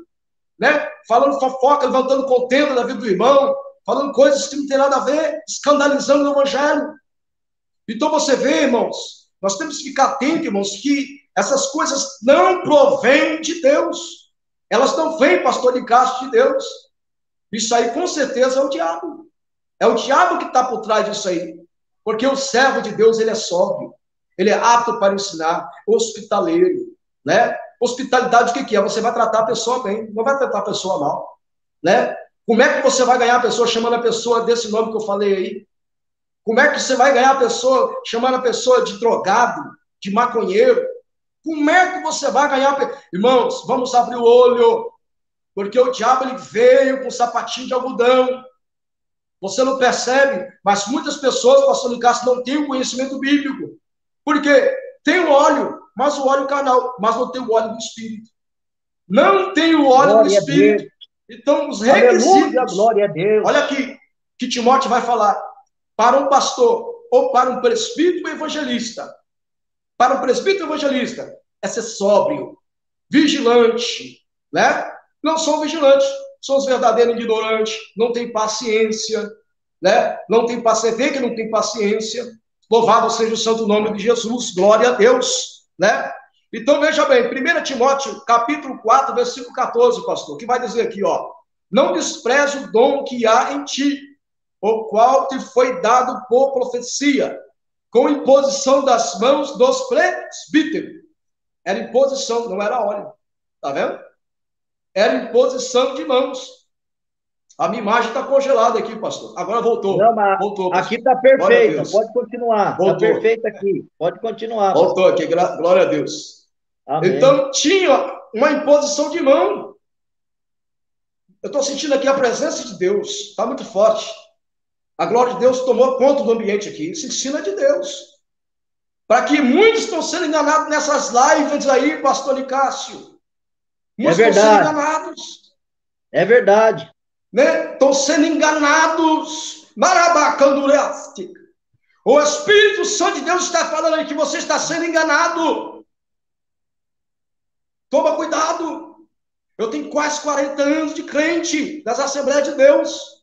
né? Falando fofoca, levantando contenda da vida do irmão, falando coisas que não tem nada a ver, escandalizando o evangelho. Então você vê, irmãos, nós temos que ficar atentos, irmãos, que essas coisas não provêm de Deus. Elas não vêm, pastor Nicásio, de Deus. Isso aí, com certeza, é o diabo. É o diabo que está por trás disso aí. Porque o servo de Deus, ele é sóbrio. Ele é apto para ensinar, hospitaleiro, né? Hospitalidade, o que é? Você vai tratar a pessoa bem, não vai tratar a pessoa mal, né? Como é que você vai ganhar a pessoa chamando a pessoa desse nome que eu falei aí? Como é que você vai ganhar a pessoa chamando a pessoa de drogado, de maconheiro? Como é que você vai ganhar? Irmãos, vamos abrir o olho, porque o diabo ele veio com um sapatinho de algodão. Você não percebe, mas muitas pessoas, pastor Nicásio, não têm o conhecimento bíblico. Porque tem o óleo, mas o óleo carnal, mas não tem o óleo do Espírito. Não tem o óleo do Espírito. Então, os requisitos... Aleluia, glória a Deus. Olha aqui, que Timóteo vai falar. Para um pastor, ou para um presbítero evangelista. Para um presbítero evangelista, é ser sóbrio, vigilante, né? Não são vigilantes. são os verdadeiros ignorantes, não tem paciência, né? Não tem paciência, vê que não tem paciência. Louvado seja o santo nome de Jesus, glória a Deus, né? Então, veja bem, 1 Timóteo, capítulo 4, versículo 14, pastor, que vai dizer aqui, ó, não despreze o dom que há em ti, o qual te foi dado por profecia, com imposição das mãos dos presbíteros. Era imposição, não era óleo, tá vendo? Era imposição de mãos. A minha imagem está congelada aqui, pastor. Agora voltou. Não, mas Voltou, aqui pastor. está perfeito, pode continuar. Está Voltou. perfeito aqui, pode continuar. Voltou aqui, glória a Deus. Amém. Então, tinha uma imposição de mão. Eu estou sentindo aqui a presença de Deus, está muito forte. A glória de Deus tomou conta do ambiente aqui. Isso ensina de Deus. Para que muitos estão sendo enganados nessas lives aí, pastor Nicásio. Muitos estão sendo enganados. É verdade. Né? Estão sendo enganados. Marabacandureste. O Espírito Santo de Deus está falando aí que você está sendo enganado. Toma cuidado. Eu tenho quase 40 anos de crente das Assembleias de Deus.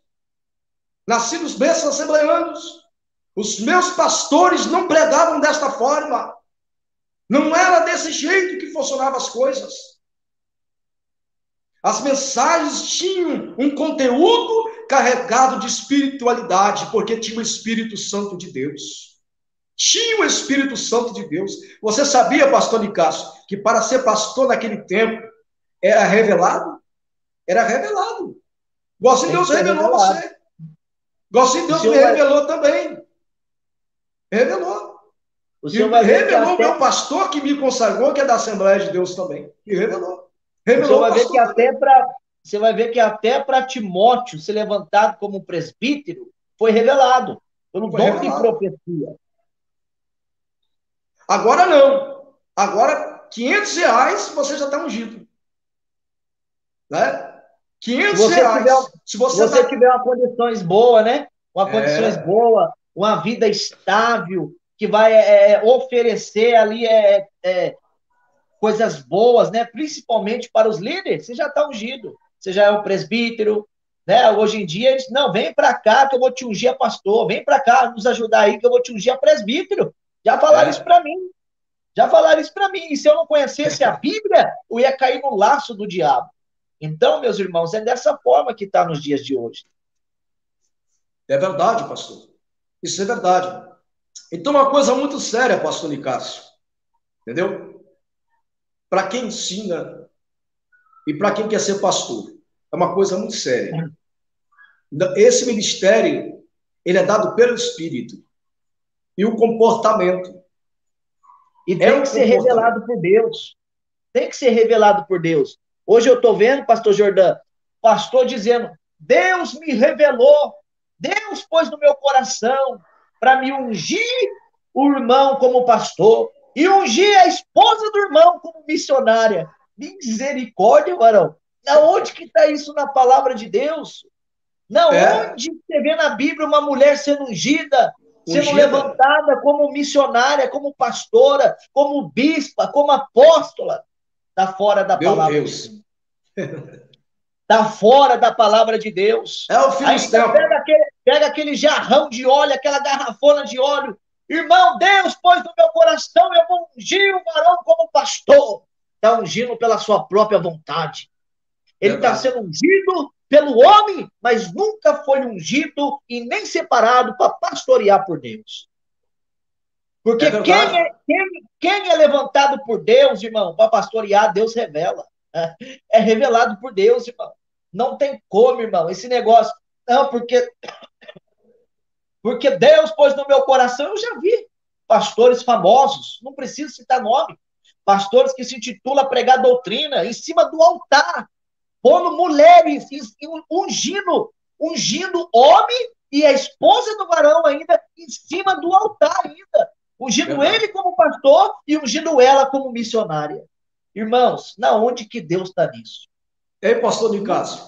Nasci nos berços assembleanos. Os meus pastores não pregavam desta forma. Não era desse jeito que funcionavam as coisas. As mensagens tinham um conteúdo carregado de espiritualidade, porque tinha o Espírito Santo de Deus. Tinha o Espírito Santo de Deus. Você sabia, pastor Nicásio, que para ser pastor naquele tempo era revelado? Era revelado. Igualzinho Deus revelou você. Igualzinho Deus me revelou também. Revelou. E revelou o meu pastor que me consagrou, que é da Assembleia de Deus também. E revelou. Revelou você vai ver que até para Timóteo ser levantado como presbítero foi revelado. Pelo dom de profecia. Agora não. Agora, R$500 você já está ungido. Né? R$500. Se você tiver uma condições boa, né? Uma condições boa, uma vida estável, que vai oferecer ali coisas boas, né? Principalmente para os líderes, você já está ungido. Você já é um presbítero, né? Hoje em dia, eles, não, vem para cá que eu vou te ungir a pastor, vem para cá nos ajudar aí que eu vou te ungir a presbítero. Já falaram isso para mim. Já falaram isso para mim. E se eu não conhecesse a Bíblia, eu ia cair no laço do diabo. Então, meus irmãos, é dessa forma que está nos dias de hoje. É verdade, pastor. Isso é verdade. Então, uma coisa muito séria, pastor Nicásio. Entendeu? Para quem ensina e para quem quer ser pastor. É uma coisa muito séria. Esse ministério, ele é dado pelo Espírito. E o comportamento. E tem que ser revelado por Deus. Tem que ser revelado por Deus. Hoje eu estou vendo, pastor Jordão, pastor dizendo, Deus me revelou, Deus pôs no meu coração para me ungir o irmão como pastor e ungir a esposa do irmão como missionária. Misericórdia, varão. Onde que está isso na palavra de Deus? Onde você vê na Bíblia uma mulher sendo ungida, sendo levantada como missionária, como pastora, como bispa, como apóstola? Está fora da palavra de Deus. Está fora da palavra de Deus. É o filisteu. Pega aquele jarrão de óleo, aquela garrafona de óleo. Irmão, Deus pôs no meu coração, eu vou ungir o varão como pastor. Está ungindo pela sua própria vontade. Ele está sendo ungido pelo homem, mas nunca foi ungido e nem separado para pastorear por Deus. Porque quem é levantado por Deus, irmão, para pastorear, Deus revela. É revelado por Deus, irmão. Não tem como, irmão, esse negócio. Não, porque Deus pôs no meu coração, eu já vi pastores famosos, não preciso citar nome, pastores que se intitulam pregar doutrina em cima do altar, pondo mulheres, ungindo homem e a esposa do varão ainda em cima do altar ainda, ungindo ele como pastor e ungindo ela como missionária. Irmãos, na onde que Deus está nisso? Ei, pastor Nicásio,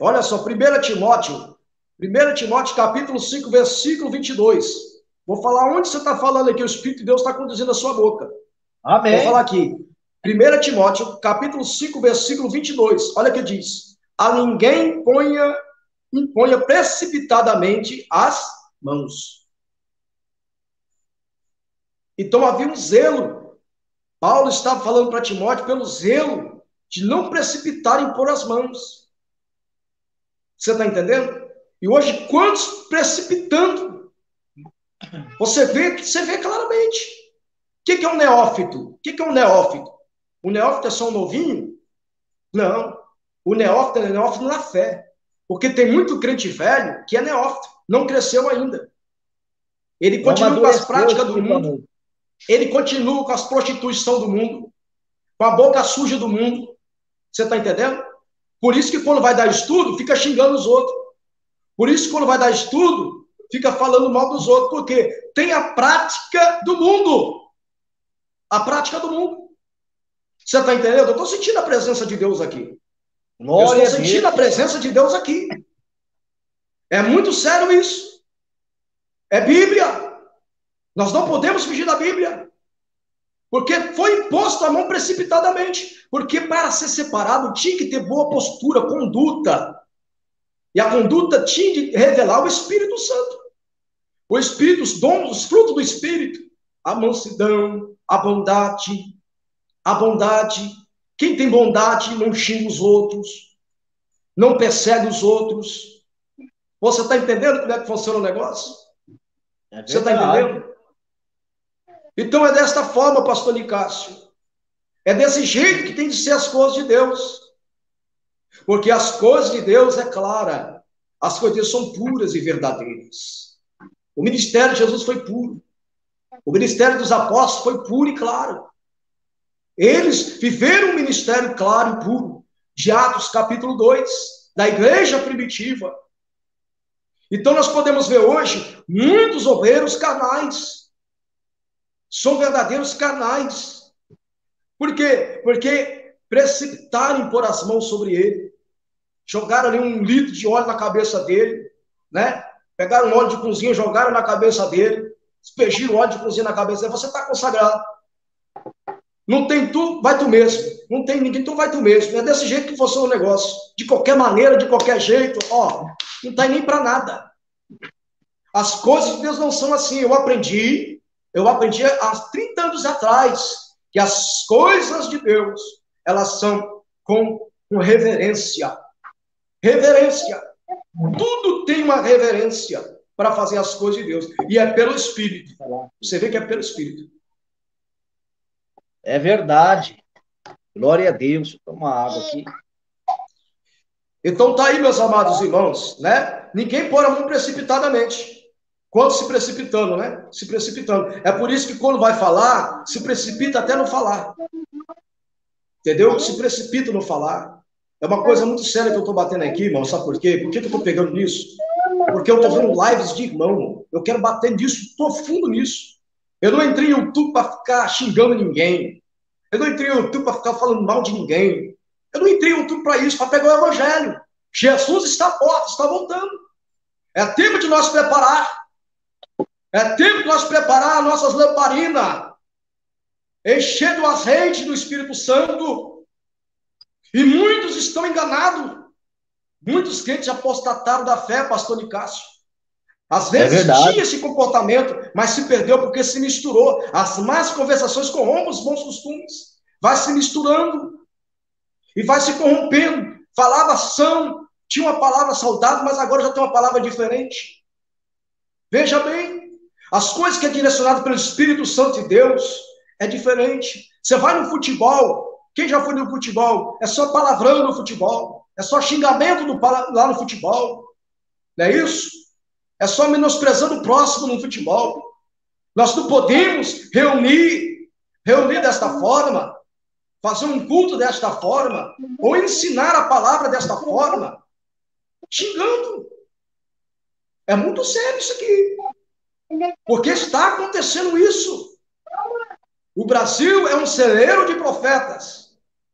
olha só, 1 Timóteo capítulo 5, versículo 22. Vou falar onde você está falando aqui, o Espírito de Deus está conduzindo a sua boca. Amém. Vou falar aqui. 1 Timóteo capítulo 5, versículo 22. Olha o que diz. a ninguém imponha precipitadamente as mãos. Então havia um zelo. Paulo estava falando para Timóteo pelo zelo de não precipitar em pôr as mãos. Você está entendendo? E hoje, quantos precipitando? Você vê claramente. O que é um neófito? O que é um neófito? O neófito é só um novinho? Não. O neófito é neófito na fé. Porque tem muito crente velho que é neófito, não cresceu ainda. Ele continua com as práticas do mundo. Ele continua com as prostituição do mundo, com a boca suja do mundo. Você está entendendo? Por isso que quando vai dar estudo, fica xingando os outros. Por isso que quando vai dar estudo, fica falando mal dos outros. Porque tem a prática do mundo. A prática do mundo. Você está entendendo? Eu estou sentindo a presença de Deus aqui. Eu estou sentindo a presença de Deus aqui. É muito sério isso. É Bíblia. Nós não podemos fugir da Bíblia. Porque foi imposto a mão precipitadamente. Porque para ser separado tinha que ter boa postura, conduta. E a conduta tinha de revelar o Espírito Santo. O Espírito, os dons, os frutos do Espírito. A mansidão, a bondade. A bondade. Quem tem bondade não xinga os outros. Não persegue os outros. Você está entendendo como é que funciona o negócio? Você está entendendo? Então é desta forma, pastor Nicásio. É desse jeito que tem de ser as coisas de Deus. Porque as coisas de Deus é clara. As coisas de Deus são puras e verdadeiras. O ministério de Jesus foi puro. O ministério dos apóstolos foi puro e claro. Eles viveram um ministério claro e puro. De Atos capítulo 2, da igreja primitiva. Então nós podemos ver hoje muitos obreiros carnais. São verdadeiros carnais. Por quê? Porque precipitaram em pôr as mãos sobre ele. Jogaram ali 1 litro de óleo na cabeça dele, né? Pegaram um óleo de cozinha, jogaram na cabeça dele, despegiram óleo de cozinha na cabeça dele. Você está consagrado. Não tem tu, vai tu mesmo. Não tem ninguém, tu vai tu mesmo. É desse jeito que funciona o negócio. De qualquer maneira, de qualquer jeito, ó, não está nem para nada. As coisas de Deus não são assim. Eu aprendi há 30 anos atrás que as coisas de Deus, elas são com reverência. Reverência. Tudo tem uma reverência para fazer as coisas de Deus. E é pelo Espírito. Você vê que é pelo Espírito. É verdade. Glória a Deus. Toma água aqui. Então tá aí, meus amados irmãos, né? Ninguém põe a mão precipitadamente. Quando se precipitando, né? Se precipitando. É por isso que quando vai falar, se precipita até não falar. Entendeu? Se precipita no falar. É uma coisa muito séria que eu estou batendo aqui, irmão. Sabe por quê? Por que eu estou pegando nisso? Porque eu estou vendo lives de irmão. Eu quero bater nisso, profundo nisso. Eu não entrei no YouTube para ficar xingando ninguém. Eu não entrei no YouTube para ficar falando mal de ninguém. Eu não entrei no YouTube para isso, para pegar o evangelho. Jesus está à porta, está voltando. É tempo de nós preparar. É tempo de nós preparar as nossas lamparinas. Encher do azeite do Espírito Santo. E muitos estão enganados. Muitos crentes apostataram da fé, pastor Nicásio. Às vezes tinha esse comportamento, mas se perdeu porque se misturou. As más conversações corrompem os bons costumes. Vai se misturando. E vai se corrompendo. Falava são, tinha uma palavra saudável, mas agora já tem uma palavra diferente. Veja bem, as coisas que é direcionado pelo Espírito Santo de Deus é diferente. Você vai no futebol, quem já foi no futebol? É só palavrão no futebol, é só xingamento lá no futebol, não é isso? É só menosprezando o próximo no futebol. Nós não podemos reunir desta forma, fazer um culto desta forma, ou ensinar a palavra desta forma, xingando. É muito sério isso aqui. Porque está acontecendo isso. O Brasil é um celeiro de profetas.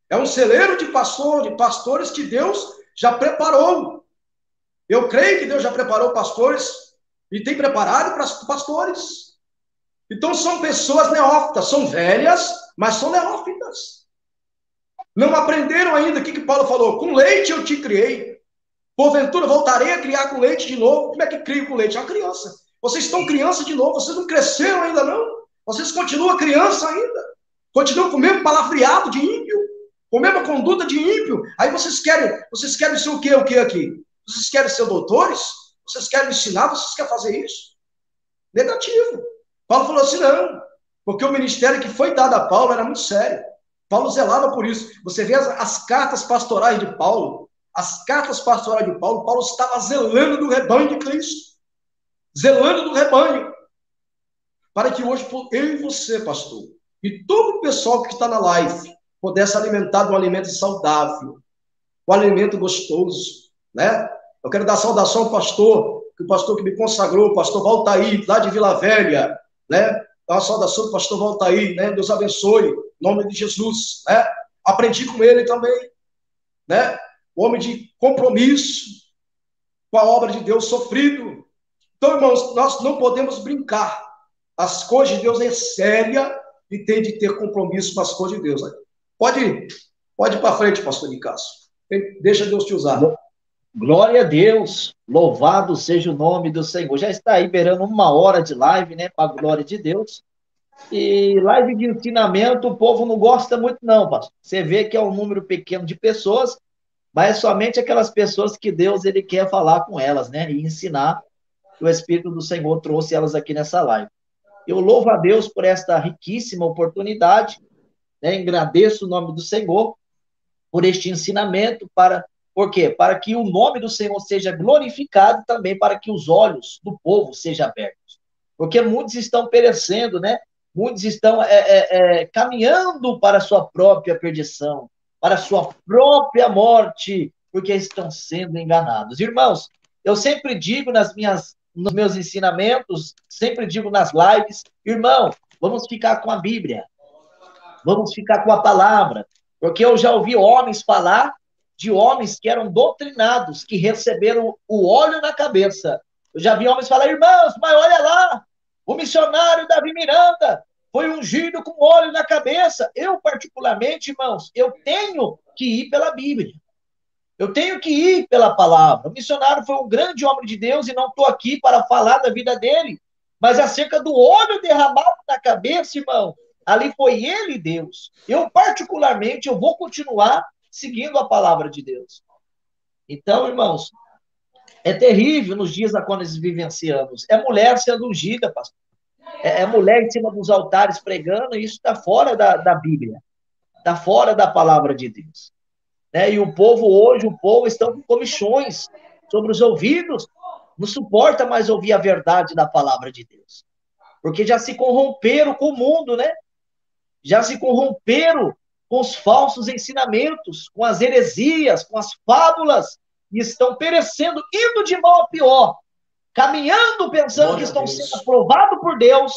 É um celeiro de pastores que Deus já preparou. Eu creio que Deus já preparou pastores e tem preparado para pastores. Então são pessoas neófitas, são velhas, mas são neófitas. Não aprenderam ainda o que Paulo falou. Com leite eu te criei. Porventura voltarei a criar com leite de novo. Como é que crio com leite? É uma criança. Vocês estão criança de novo. Vocês não cresceram ainda, não. Vocês continuam criança ainda. Continuam com o mesmo palavreado de ímpio. Com a mesma conduta de ímpio. Aí vocês querem ser o que aqui? Vocês querem ser doutores? Vocês querem ensinar? Vocês querem fazer isso? Negativo. Paulo falou assim, não. Porque o ministério que foi dado a Paulo era muito sério. Paulo zelava por isso. Você vê as cartas pastorais de Paulo. As cartas pastorais de Paulo, Paulo estava zelando do rebanho de Cristo. Zelando do rebanho. Para que hoje eu e você, pastor, e todo o pessoal que está na live, pudesse alimentar de um alimento saudável, um alimento gostoso, né? Eu quero dar saudação ao pastor, que o pastor que me consagrou, o pastor Valtair, lá de Vila Velha, né? Dá uma saudação ao pastor Valtair, né? Deus abençoe, em nome de Jesus, né? Aprendi com ele também, né? Homem de compromisso com a obra de Deus, sofrido. Então, irmãos, nós não podemos brincar. As coisas de Deus é séria e tem de ter compromisso com as coisas de Deus. Pode ir para frente, pastor Nicasso. Deixa Deus te usar. Glória a Deus, louvado seja o nome do Senhor. Já está aí beirando 1 hora de live, né, para a glória de Deus. E live de ensinamento o povo não gosta muito não, pastor. Você vê que é um número pequeno de pessoas, mas é somente aquelas pessoas que Deus ele quer falar com elas, né, e ensinar. O Espírito do Senhor trouxe elas aqui nessa live. Eu louvo a Deus por esta riquíssima oportunidade, né, agradeço o nome do Senhor por este ensinamento, por quê? Para que o nome do Senhor seja glorificado, também para que os olhos do povo sejam abertos. Porque muitos estão perecendo, né? Muitos estão caminhando para a sua própria perdição, para a sua própria morte, porque estão sendo enganados. Irmãos, eu sempre digo nos meus ensinamentos, sempre digo nas lives, irmão, vamos ficar com a Bíblia, vamos ficar com a palavra, porque eu já ouvi homens falar de homens que eram doutrinados, que receberam o óleo na cabeça. Eu já vi homens falar, irmãos, mas olha lá, o missionário Davi Miranda foi ungido com óleo na cabeça. Eu, particularmente, irmãos, eu tenho que ir pela Bíblia. Eu tenho que ir pela palavra. O missionário foi um grande homem de Deus e não estou aqui para falar da vida dele, mas acerca do óleo derramado na cabeça, irmão, ali foi ele, Deus. Eu, particularmente, eu vou continuar seguindo a palavra de Deus. Então, irmãos, é terrível nos dias a qual nós vivenciamos. É mulher sendo ungida, pastor. É mulher em cima dos altares pregando, e isso está fora da Bíblia. Está fora da palavra de Deus. Né? E o povo hoje, estão com comichões sobre os ouvidos, não suporta mais ouvir a verdade da palavra de Deus. Porque já se corromperam com o mundo, né? Já se corromperam com os falsos ensinamentos, com as heresias, com as fábulas, e estão perecendo, indo de mal a pior, caminhando pensando que estão sendo aprovados por Deus,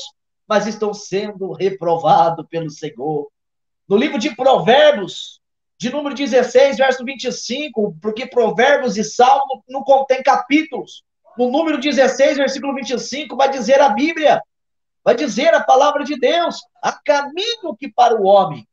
mas estão sendo reprovados pelo Senhor. No livro de Provérbios, de número 16, verso 25, porque Provérbios e Salmo não contém capítulos. No número 16, versículo 25, vai dizer a Bíblia, vai dizer a palavra de Deus, há caminho que para o homem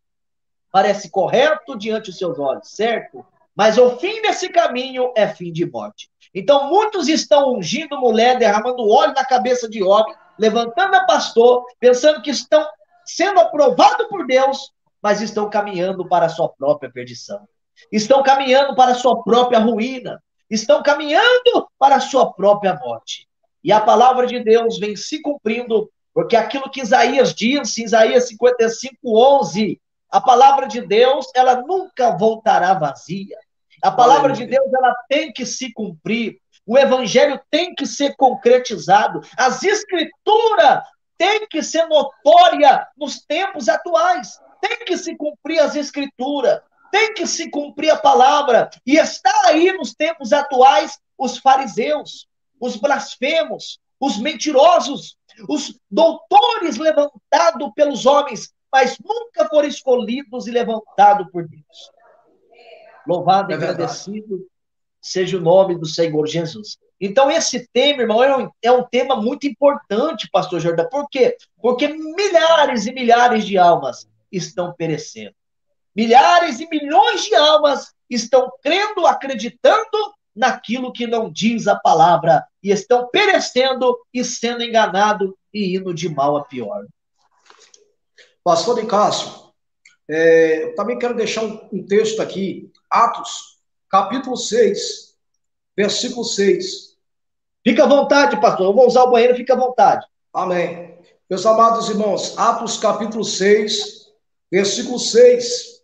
parece correto diante dos seus olhos, certo? Mas o fim desse caminho é fim de morte. Então, muitos estão ungindo mulher, derramando óleo na cabeça de homem, levantando a pastor, pensando que estão sendo aprovados por Deus, mas estão caminhando para a sua própria perdição. Estão caminhando para a sua própria ruína. Estão caminhando para a sua própria morte. E a palavra de Deus vem se cumprindo, porque aquilo que Isaías disse, Isaías 55, 11, a palavra de Deus, ela nunca voltará vazia. A palavra de Deus, ela tem que se cumprir. O evangelho tem que ser concretizado. As escrituras têm que ser notória nos tempos atuais. Tem que se cumprir as escrituras. Tem que se cumprir a palavra. E está aí nos tempos atuais os fariseus, os blasfemos, os mentirosos, os doutores levantados pelos homens, mas nunca foram escolhidos e levantados por Deus. Louvado e agradecido seja o nome do Senhor Jesus. Então, esse tema, irmão, é um tema muito importante, pastor Jordão. Por quê? Porque milhares e milhares de almas estão perecendo. Milhares e milhões de almas estão crendo, acreditando naquilo que não diz a palavra e estão perecendo e sendo enganados e indo de mal a pior. Pastor Cássio, eu também quero deixar um texto aqui, Atos, capítulo 6, versículo 6. Fica à vontade, pastor. Eu vou usar o banheiro, fica à vontade. Amém. Meus amados irmãos, Atos capítulo 6, versículo 6.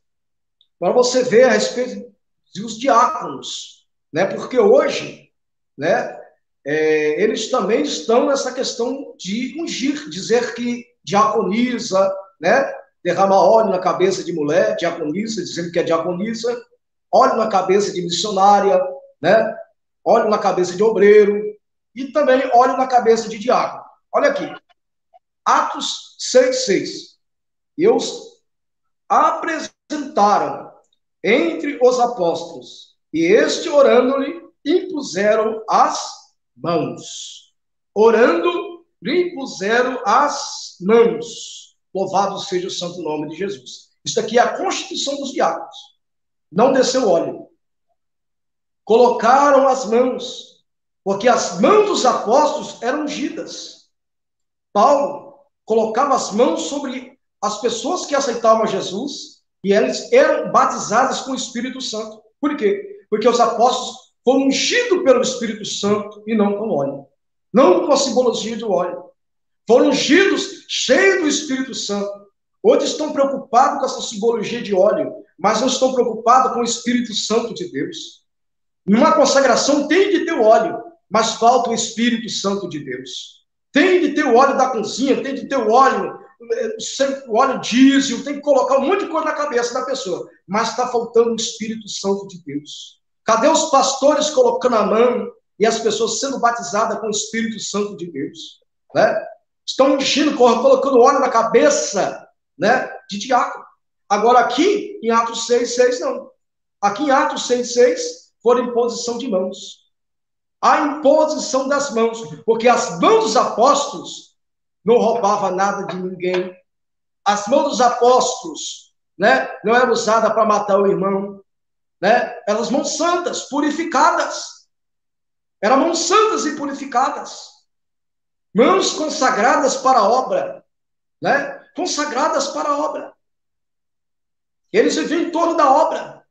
Para você ver a respeito dos diáconos, né? Porque hoje, né, eles também estão nessa questão de ungir, dizer que diaconiza, né? Derrama óleo na cabeça de mulher, diaconiza, dizendo que é diaconisa, óleo na cabeça de missionária, né? Óleo na cabeça de obreiro e também óleo na cabeça de diácono. Olha aqui, Atos 6,6. E os apresentaram entre os apóstolos, e este, orando-lhe, impuseram as mãos. Orando, lhe impuseram as mãos. Louvado seja o santo nome de Jesus. Isso aqui é a constituição dos diáconos. Não desceu óleo. Colocaram as mãos, porque as mãos dos apóstolos eram ungidas. Paulo colocava as mãos sobre as pessoas que aceitavam Jesus e eles eram batizadas com o Espírito Santo. Por quê? Porque os apóstolos foram ungidos pelo Espírito Santo e não com óleo. Não com a simbologia de óleo. Foram ungidos cheios do Espírito Santo. Hoje estão preocupados com essa simbologia de óleo, mas não estão preocupados com o Espírito Santo de Deus. Numa consagração tem de ter o óleo, mas falta o Espírito Santo de Deus. Tem de ter o óleo da cozinha, tem de ter o óleo diesel, tem que colocar um monte de coisa na cabeça da pessoa, mas está faltando o Espírito Santo de Deus. Cadê os pastores colocando a mão e as pessoas sendo batizadas com o Espírito Santo de Deus? Né? Estão ungindo, colocando óleo na cabeça, né, de diácono. Agora aqui, em Atos 6,6, não. Aqui em Atos 6,6, foram imposição de mãos. A imposição das mãos, porque as mãos dos apóstolos não roubavam nada de ninguém. As mãos dos apóstolos, né, não eram usadas para matar o irmão, né? Eram as mãos santas, purificadas. Eram mãos santas e purificadas. Mãos consagradas para a obra, né? Consagradas para a obra. Eles viviam em torno da obra.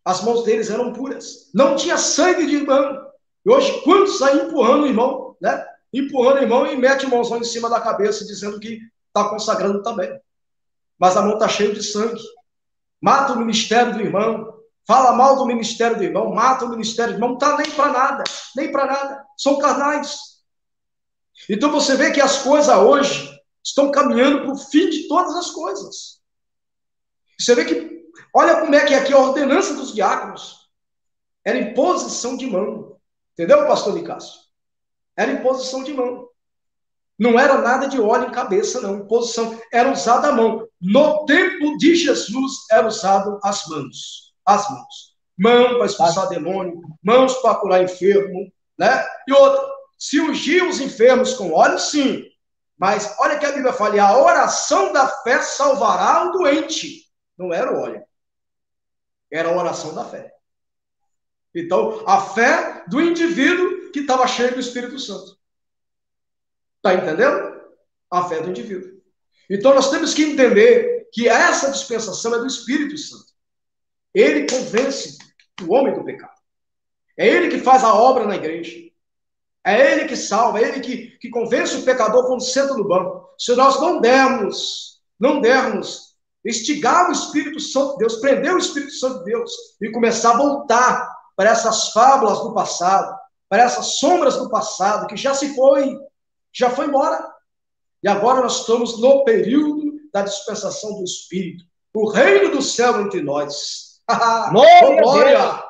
As mãos deles eram puras. Não tinha sangue de irmão. E hoje, quantos aí empurrando o irmão, né? Empurrando o irmão e mete o mãozão em cima da cabeça, dizendo que está consagrando também. Mas a mão está cheia de sangue. Mata o ministério do irmão. Fala mal do ministério do irmão. Mata o ministério do irmão. Não está nem para nada. Nem para nada. São carnais. Então você vê que as coisas hoje estão caminhando para o fim de todas as coisas. Você vê que, olha como é que aqui a ordenança dos diáconos era imposição de mão. Entendeu, pastor Nicásio? Era imposição de mão. Não era nada de óleo em cabeça, não. Imposição era usada a mão. No tempo de Jesus era usado as mãos. As mãos. Mão para expulsar demônio, mãos para curar enfermo, né? E outra, se ungir os enfermos com óleo, sim. Mas olha que a Bíblia fala, a oração da fé salvará o doente. Não era o óleo. Era a oração da fé. Então, a fé do indivíduo que estava cheio do Espírito Santo. Está entendendo? A fé do indivíduo. Então, nós temos que entender que essa dispensação é do Espírito Santo. Ele convence o homem do pecado. É ele que faz a obra na igreja. É ele que salva, é ele que convence o pecador quando senta no banco. Se nós não dermos instigar o Espírito Santo de Deus, prender o Espírito Santo de Deus e começar a voltar para essas fábulas do passado, para essas sombras do passado, que já foi embora. E agora nós estamos no período da dispensação do Espírito. O reino do céu entre nós. Glória!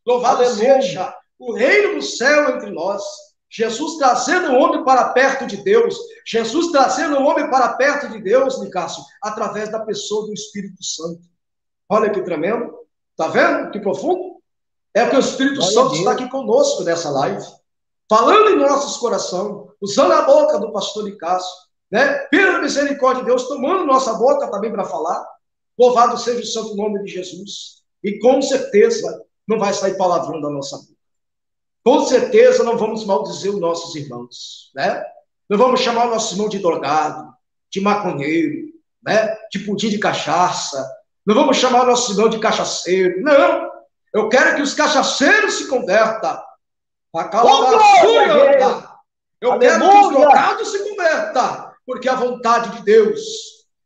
Louvado seja o reino do céu entre nós. Jesus trazendo o homem para perto de Deus. Jesus trazendo o homem para perto de Deus, Nicásio, através da pessoa do Espírito Santo. Olha que tremendo. Está vendo? Que profundo. É que o Espírito Santo está aqui conosco nessa live, falando em nossos corações, usando a boca do pastor Nicásio, né? Pela misericórdia de Deus, tomando nossa boca também para falar. Louvado seja o santo nome de Jesus. E com certeza não vai sair palavrão da nossa boca. Com certeza não vamos maldizer os nossos irmãos, né? Não vamos chamar o nosso irmão de drogado, de maconheiro, né? De pudim de cachaça. Não vamos chamar o nosso irmão de cachaceiro. Não! Eu quero que os cachaceiros se convertam. Eu quero que os drogados se convertam, porque é a vontade de Deus,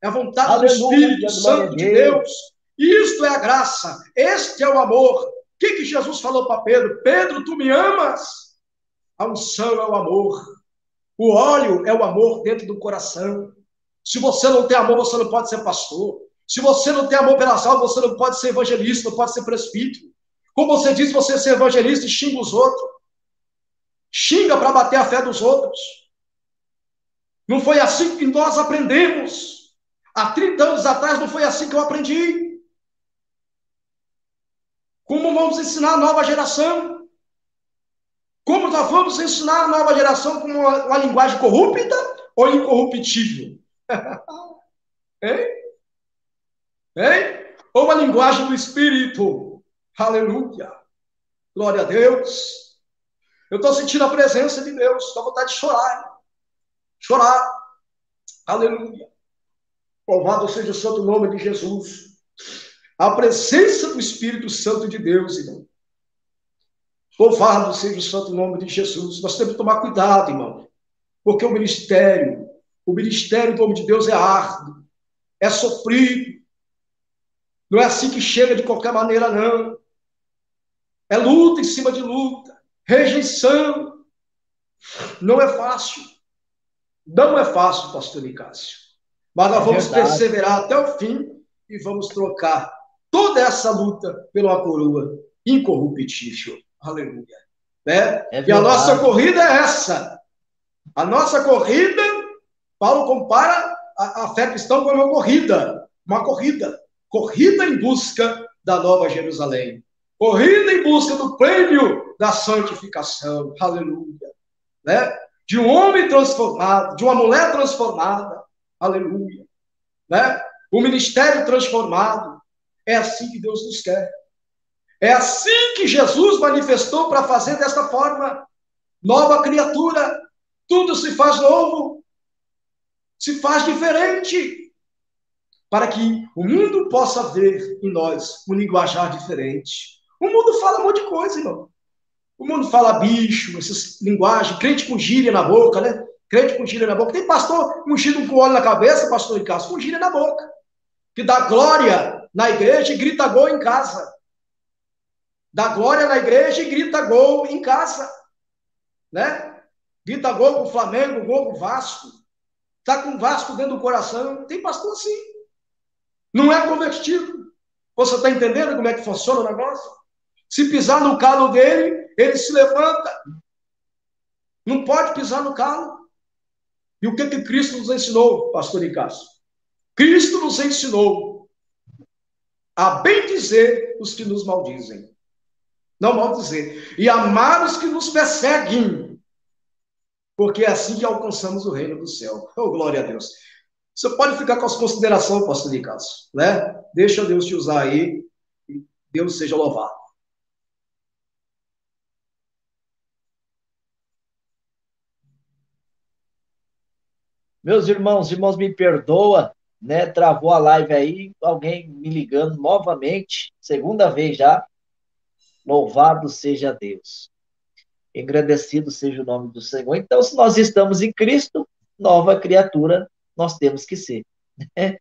é a vontade do Espírito Santo de Deus. Isto é a graça, este é o amor. O que Jesus falou para Pedro? Pedro, tu me amas? A unção é o amor. O óleo é o amor dentro do coração. Se você não tem amor, você não pode ser pastor. Se você não tem amor pelas almas, você não pode ser evangelista, não pode ser presbítero. Como você diz, você ser evangelista e xinga os outros. Xinga para bater a fé dos outros. Não foi assim que nós aprendemos. Há 30 anos atrás não foi assim que eu aprendi. Como vamos ensinar a nova geração? Como nós vamos ensinar a nova geração com uma linguagem corrupta ou incorruptível? Hein? Hein? Ou uma linguagem do Espírito? Aleluia! Glória a Deus! Eu estou sentindo a presença de Deus, estou com vontade de chorar. Chorar. Aleluia! Louvado seja o santo nome de Jesus. A presença do Espírito Santo de Deus, irmão. Louvado seja o santo nome de Jesus. Nós temos que tomar cuidado, irmão. Porque o ministério do homem de Deus é árduo, é sofrido. Não é assim que chega de qualquer maneira, não. É luta em cima de luta, rejeição. Não é fácil. Não é fácil, pastor Nicásio. Mas nós vamos perseverar até o fim e vamos trocar toda essa luta pela coroa incorruptível. Aleluia. Né? E a nossa corrida é essa. A nossa corrida, Paulo compara a fé cristã com uma corrida. Uma corrida. Corrida em busca da Nova Jerusalém. Corrida em busca do prêmio da santificação. Aleluia. Né? De um homem transformado, de uma mulher transformada. Aleluia. Né? O ministério transformado. É assim que Deus nos quer. É assim que Jesus manifestou para fazer desta forma. Nova criatura. Tudo se faz novo. Se faz diferente. Para que o mundo possa ver em nós um linguajar diferente. O mundo fala um monte de coisa, irmão. O mundo fala bicho, essas linguagens, crente com gíria na boca, né? Crente com gíria na boca. Tem pastor ungido com óleo na cabeça, pastor Ricardo, com gíria na boca. Que dá glória na igreja e grita gol em casa. Dá glória na igreja e grita gol em casa. Né? Grita gol com o Flamengo, gol com o Vasco. Está com o Vasco dentro do coração. Tem pastor assim. Não é convertido. Você está entendendo como é que funciona o negócio? Se pisar no calo dele, ele se levanta. Não pode pisar no calo. E o que Cristo nos ensinou, pastor Nicásio? Cristo nos ensinou a bendizer os que nos maldizem. Não maldizer. E amar os que nos perseguem. Porque é assim que alcançamos o reino do céu. Oh, glória a Deus. Você pode ficar com as considerações, pastor Nicásio, né? Deixa Deus te usar aí. E Deus seja louvado. Meus irmãos me perdoa, né? Travou a live aí, alguém me ligando novamente, segunda vez já. Louvado seja Deus. Engrandecido seja o nome do Senhor. Então, se nós estamos em Cristo, nova criatura nós temos que ser. Né?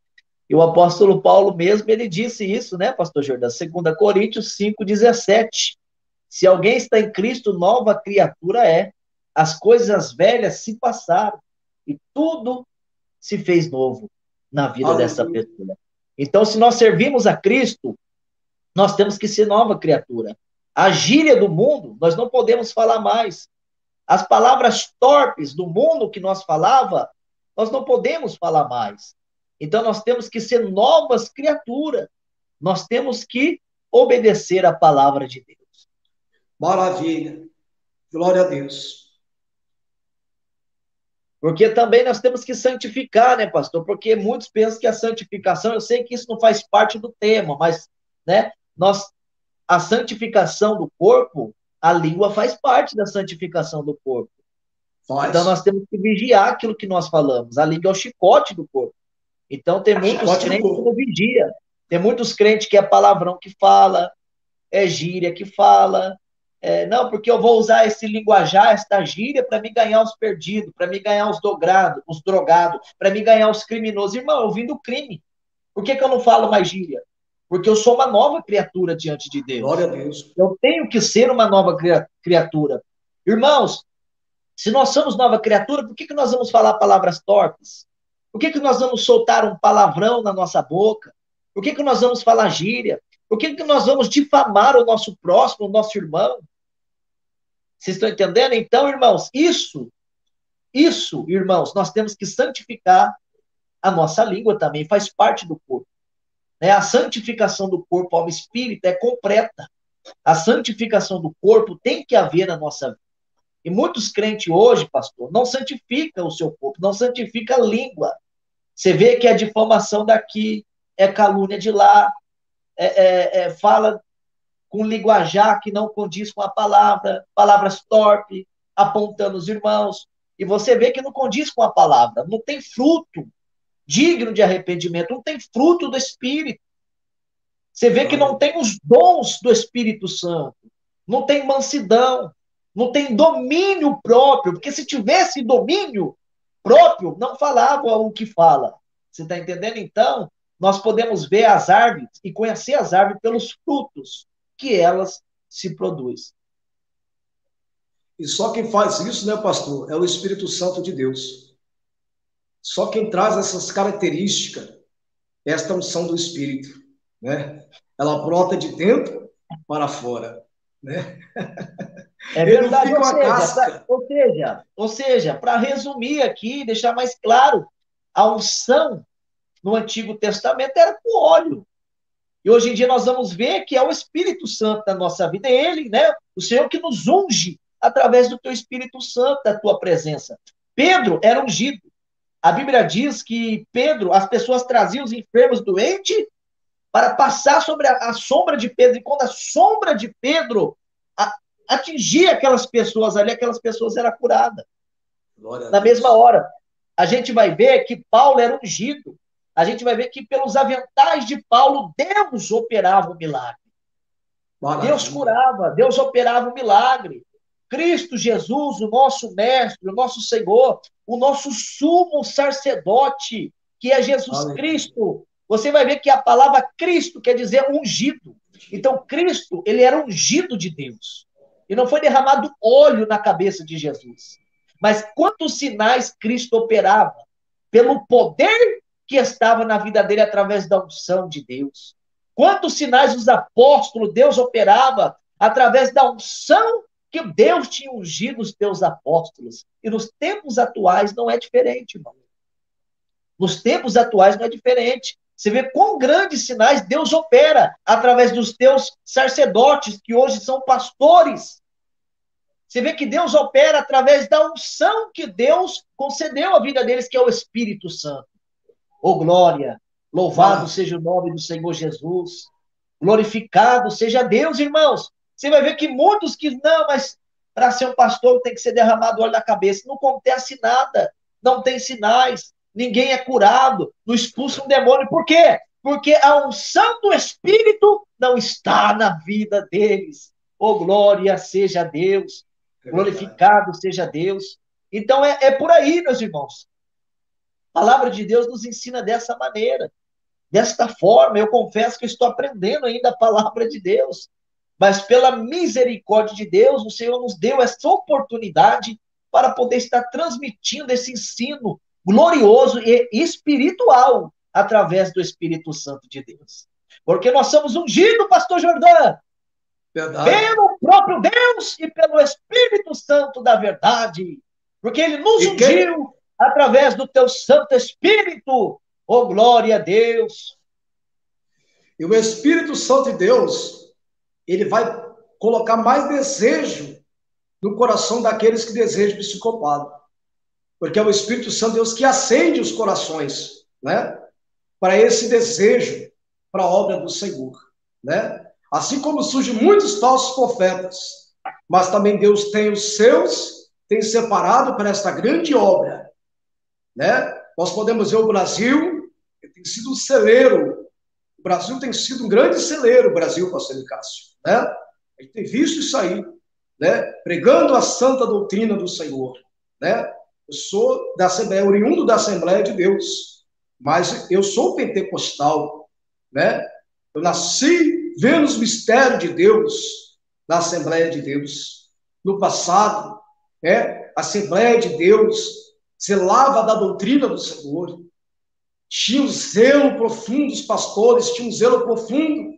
E o apóstolo Paulo mesmo, ele disse isso, né, pastor Jordão? 2 Coríntios 5,17. Se alguém está em Cristo, nova criatura é. As coisas velhas se passaram e tudo se fez novo na vida dessa pessoa. Então, se nós servimos a Cristo, nós temos que ser nova criatura. A gíria do mundo, nós não podemos falar mais. As palavras torpes do mundo que nós falava, nós não podemos falar mais. Então, nós temos que ser novas criaturas. Nós temos que obedecer a palavra de Deus. Maravilha. Glória a Deus. Porque também nós temos que santificar, né, pastor? Porque muitos pensam que a santificação, eu sei que isso não faz parte do tema, mas, né, a santificação do corpo, a língua faz parte da santificação do corpo. Então nós Faz. temos que vigiar aquilo que nós falamos. A língua é o chicote do corpo. Então tem muitos Chicote do crentes que não corpo. vigiam. Tem muitos crentes que é palavrão que fala, é gíria que fala. Não, porque eu vou usar esse linguajar, esta gíria, para me ganhar os perdidos, para me ganhar os drogados, para me ganhar os criminosos. Irmão, eu vim do crime. Por que eu não falo mais gíria? Porque eu sou uma nova criatura diante de Glória Deus. a Deus. Eu tenho que ser uma nova criatura. Irmãos, se nós somos nova criatura, por que nós vamos falar palavras torpes? Por que nós vamos soltar um palavrão na nossa boca? Por que nós vamos falar gíria? Por que nós vamos difamar o nosso próximo, o nosso irmão? Vocês estão entendendo? Então, irmãos, irmãos, nós temos que santificar a nossa língua também, faz parte do corpo. Né? A santificação do corpo ao espírito é completa. A santificação do corpo tem que haver na nossa vida. E muitos crentes hoje, pastor, não santificam o seu corpo, não santifica a língua. Você vê que é difamação daqui, é calúnia de lá, fala com linguajar que não condiz com a palavra, palavras torpes, apontando os irmãos. E você vê que não condiz com a palavra, não tem fruto digno de arrependimento, não tem fruto do Espírito. Você vê que não tem os dons do Espírito Santo, não tem mansidão, não tem domínio próprio, porque se tivesse domínio próprio, não falava o que fala. Você está entendendo? Então, nós podemos ver as árvores e conhecer as árvores pelos frutos que elas se produzem. E só quem faz isso, né, pastor, é o Espírito Santo de Deus. Só quem traz essas características, esta unção do Espírito, né? Ela brota de dentro para fora, né? É Ele não verdade, fica uma casca. ou seja, para resumir aqui, deixar mais claro, a unção no Antigo Testamento era com óleo. E hoje em dia nós vamos ver que é o Espírito Santo da nossa vida, é ele, né? O Senhor que nos unge através do teu Espírito Santo, da tua presença. Pedro era ungido. A Bíblia diz que Pedro, as pessoas traziam os enfermos doentes para passar sobre a sombra de Pedro. E quando a sombra de Pedro atingia aquelas pessoas ali, aquelas pessoas eram curadas. Na mesma hora, a gente vai ver que Paulo era ungido. A gente vai ver que pelos aventais de Paulo, Deus operava o milagre. Maravilha. Deus curava, Deus operava o milagre. Cristo Jesus, o nosso mestre, o nosso Senhor, o nosso sumo sacerdote, que é Jesus Cristo. Você vai ver que a palavra Cristo quer dizer ungido. Então, Cristo, ele era ungido de Deus. E não foi derramado óleo na cabeça de Jesus. Mas quantos sinais Cristo operava? Pelo poder que estava na vida dele através da unção de Deus. Quantos sinais os apóstolos Deus operava através da unção que Deus tinha ungido os teus apóstolos. E nos tempos atuais não é diferente, irmão. Nos tempos atuais não é diferente. Você vê quão grandes sinais Deus opera através dos teus sacerdotes, que hoje são pastores. Você vê que Deus opera através da unção que Deus concedeu à vida deles, que é o Espírito Santo. Oh, glória! Louvado seja o nome do Senhor Jesus. Glorificado seja Deus, irmãos. Você vai ver que muitos que, não, mas para ser um pastor tem que ser derramado óleo na cabeça. Não acontece nada. Não tem sinais. Ninguém é curado. Não expulsa um demônio. Por quê? Porque a unção do Espírito não está na vida deles. Oh, glória seja Deus. Glorificado seja Deus. Então é por aí, meus irmãos. A palavra de Deus nos ensina dessa maneira. Desta forma, eu confesso que estou aprendendo ainda a palavra de Deus. Mas pela misericórdia de Deus, o Senhor nos deu essa oportunidade para poder estar transmitindo esse ensino glorioso e espiritual através do Espírito Santo de Deus. Porque nós somos ungidos, pastor Jordão, pelo próprio Deus e pelo Espírito Santo da verdade. Porque ele nos ungiu através do teu Santo Espírito. Oh, glória a Deus! E o Espírito Santo de Deus, ele vai colocar mais desejo no coração daqueles que desejam psicopata. porque é o Espírito Santo de Deus que acende os corações, né? Para esse desejo, para a obra do Senhor, né? Assim como surgem muitos falsos profetas, mas também Deus tem os seus, tem separado para esta grande obra, né? Nós podemos ver o Brasil, que tem sido um celeiro, o Brasil tem sido um grande celeiro, o Brasil, pastor Cássio, né? A gente tem visto isso aí, né? Pregando a santa doutrina do Senhor, né? Eu sou da Assembleia, oriundo da Assembleia de Deus, mas eu sou pentecostal, né? Eu nasci vendo os mistérios de Deus na Assembleia de Deus. No passado, né? A Assembleia de Deus zelava da doutrina do Senhor. Tinha um zelo profundo, os pastores tinham um zelo profundo.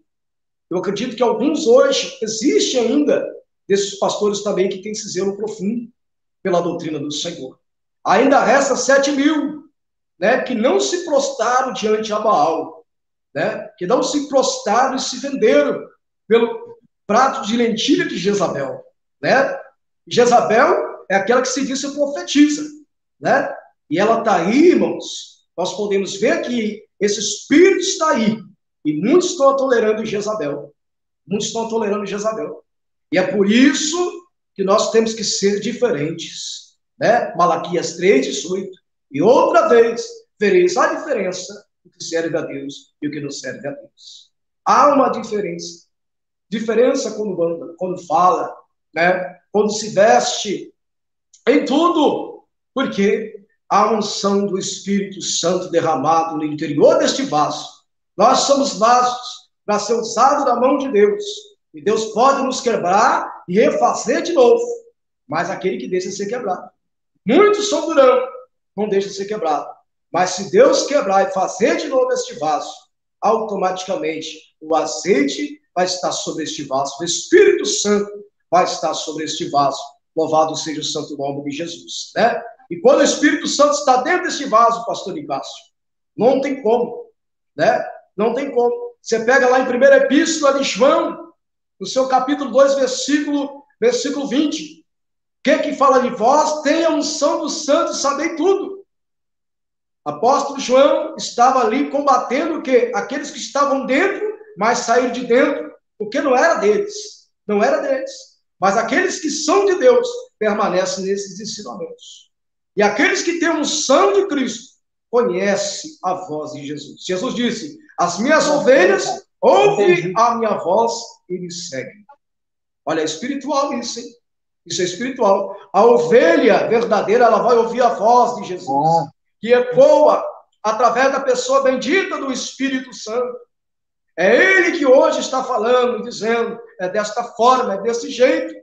Eu acredito que alguns hoje, existe ainda desses pastores também que têm esse zelo profundo pela doutrina do Senhor. Ainda resta 7.000, né, que não se prostraram diante a Baal, né, que não se prostraram e se venderam pelo prato de lentilha de Jezabel, né? Jezabel é aquela que se diz e profetiza, né? E ela está aí, irmãos. Nós podemos ver que esse espírito está aí. E muitos estão tolerando Jezabel. Muitos estão tolerando Jezabel. E é por isso que nós temos que ser diferentes, né? Malaquias 3:18. E outra vez, vereis a diferença do que serve a Deus e o que não serve a Deus. Há uma diferença. Diferença quando fala, né? Quando se veste, em tudo. Porque há unção do Espírito Santo derramado no interior deste vaso. Nós somos vasos para ser usado na mão de Deus. E Deus pode nos quebrar e refazer de novo. Mas aquele que deixa ser quebrado. Muitos são durão, não deixa ser quebrado. Mas se Deus quebrar e fazer de novo este vaso, automaticamente o azeite vai estar sobre este vaso. O Espírito Santo vai estar sobre este vaso. Louvado seja o santo nome de Jesus, né? E quando o Espírito Santo está dentro deste vaso, pastor Nicásio, não tem como, né? Não tem como. Você pega lá em 1ª Epístola de João, no seu capítulo 2, versículo 20. O que fala de vós? Tenha a unção do santo e sabei tudo. Apóstolo João estava ali combatendo o quê? Aqueles que estavam dentro, mas saíram de dentro, porque não era deles. Não era deles. Mas aqueles que são de Deus permanecem nesses ensinamentos. E aqueles que têm a unção de Cristo conhecem a voz de Jesus. Jesus disse: as minhas ovelhas ouvem a minha voz e me seguem. Olha, é espiritual isso, hein? Isso é espiritual. A ovelha verdadeira, ela vai ouvir a voz de Jesus, que ecoa através da pessoa bendita do Espírito Santo. É ele que hoje está falando, dizendo, é desta forma, é desse jeito,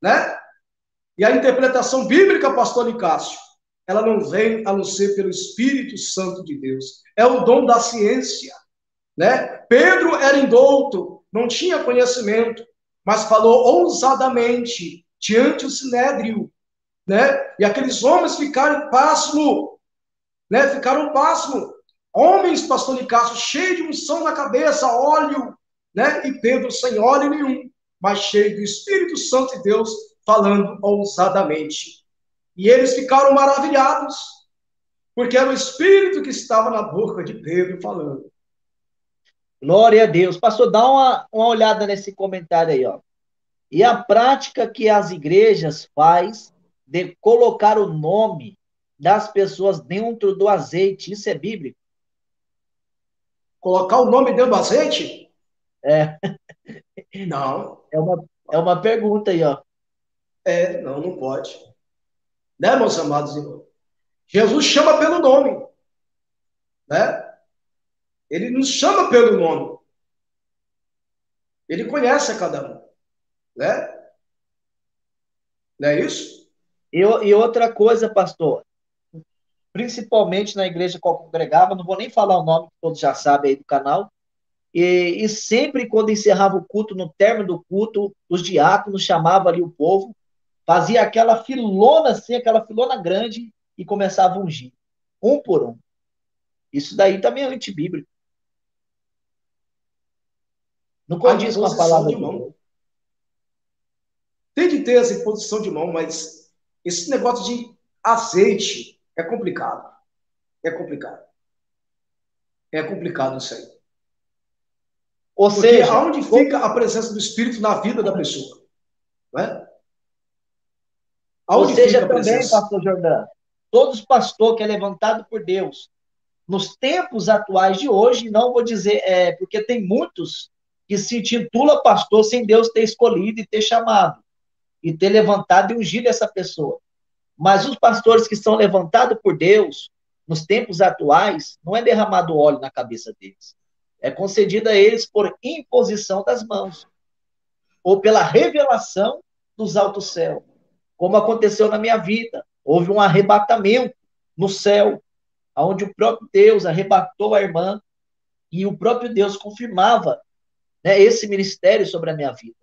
né? E a interpretação bíblica, pastor Nicásio, ela não vem a não ser pelo Espírito Santo de Deus. É o dom da ciência, né? Pedro era indouto, não tinha conhecimento, mas falou ousadamente diante do sinédrio, né? E aqueles homens ficaram pasmo, né? Ficaram pasmo. Homens, pastor Nicásio, cheios de unção na cabeça, óleo, né? E Pedro sem óleo nenhum, mas cheio do Espírito Santo de Deus, falando ousadamente. E eles ficaram maravilhados, porque era o Espírito que estava na boca de Pedro falando. Glória a Deus. Pastor, dá uma olhada nesse comentário aí, ó. E a prática que as igrejas faz de colocar o nome das pessoas dentro do azeite, isso é bíblico? Colocar o nome dentro do azeite? É. Não. É uma pergunta aí, ó. Não, não pode. Né, meus amados irmãos? Jesus chama pelo nome, né? Ele nos chama pelo nome. Ele conhece a cada um, né? Não é isso? E outra coisa, pastor, principalmente na igreja que eu congregava, não vou nem falar o nome, que todos já sabem aí do canal, e sempre quando encerrava o culto, no término do culto, os diáconos chamavam ali o povo, fazia aquela filona assim, aquela filona grande, e começava a ungir, um por um. Isso daí também é antibíblico. Não A condiz com a imposição palavra de de mão. Deus. Tem de ter essa imposição de mão, mas esse negócio de azeite, É complicado. É complicado. É complicado isso aí. Ou Porque seja, aonde fica a presença do Espírito na vida da pessoa? Não é? ou Aonde fica seja a também, presença? pastor Jordão, todos pastor que é levantado por Deus, nos tempos atuais de hoje, não vou dizer, porque tem muitos que se intitula pastor sem Deus ter escolhido e ter chamado, e ter levantado e ungido essa pessoa. Mas os pastores que são levantados por Deus, nos tempos atuais, não é derramado óleo na cabeça deles. É concedido a eles por imposição das mãos, ou pela revelação dos altos céus, como aconteceu na minha vida. Houve um arrebatamento no céu, onde o próprio Deus arrebatou a irmã e o próprio Deus confirmava, né, esse ministério sobre a minha vida,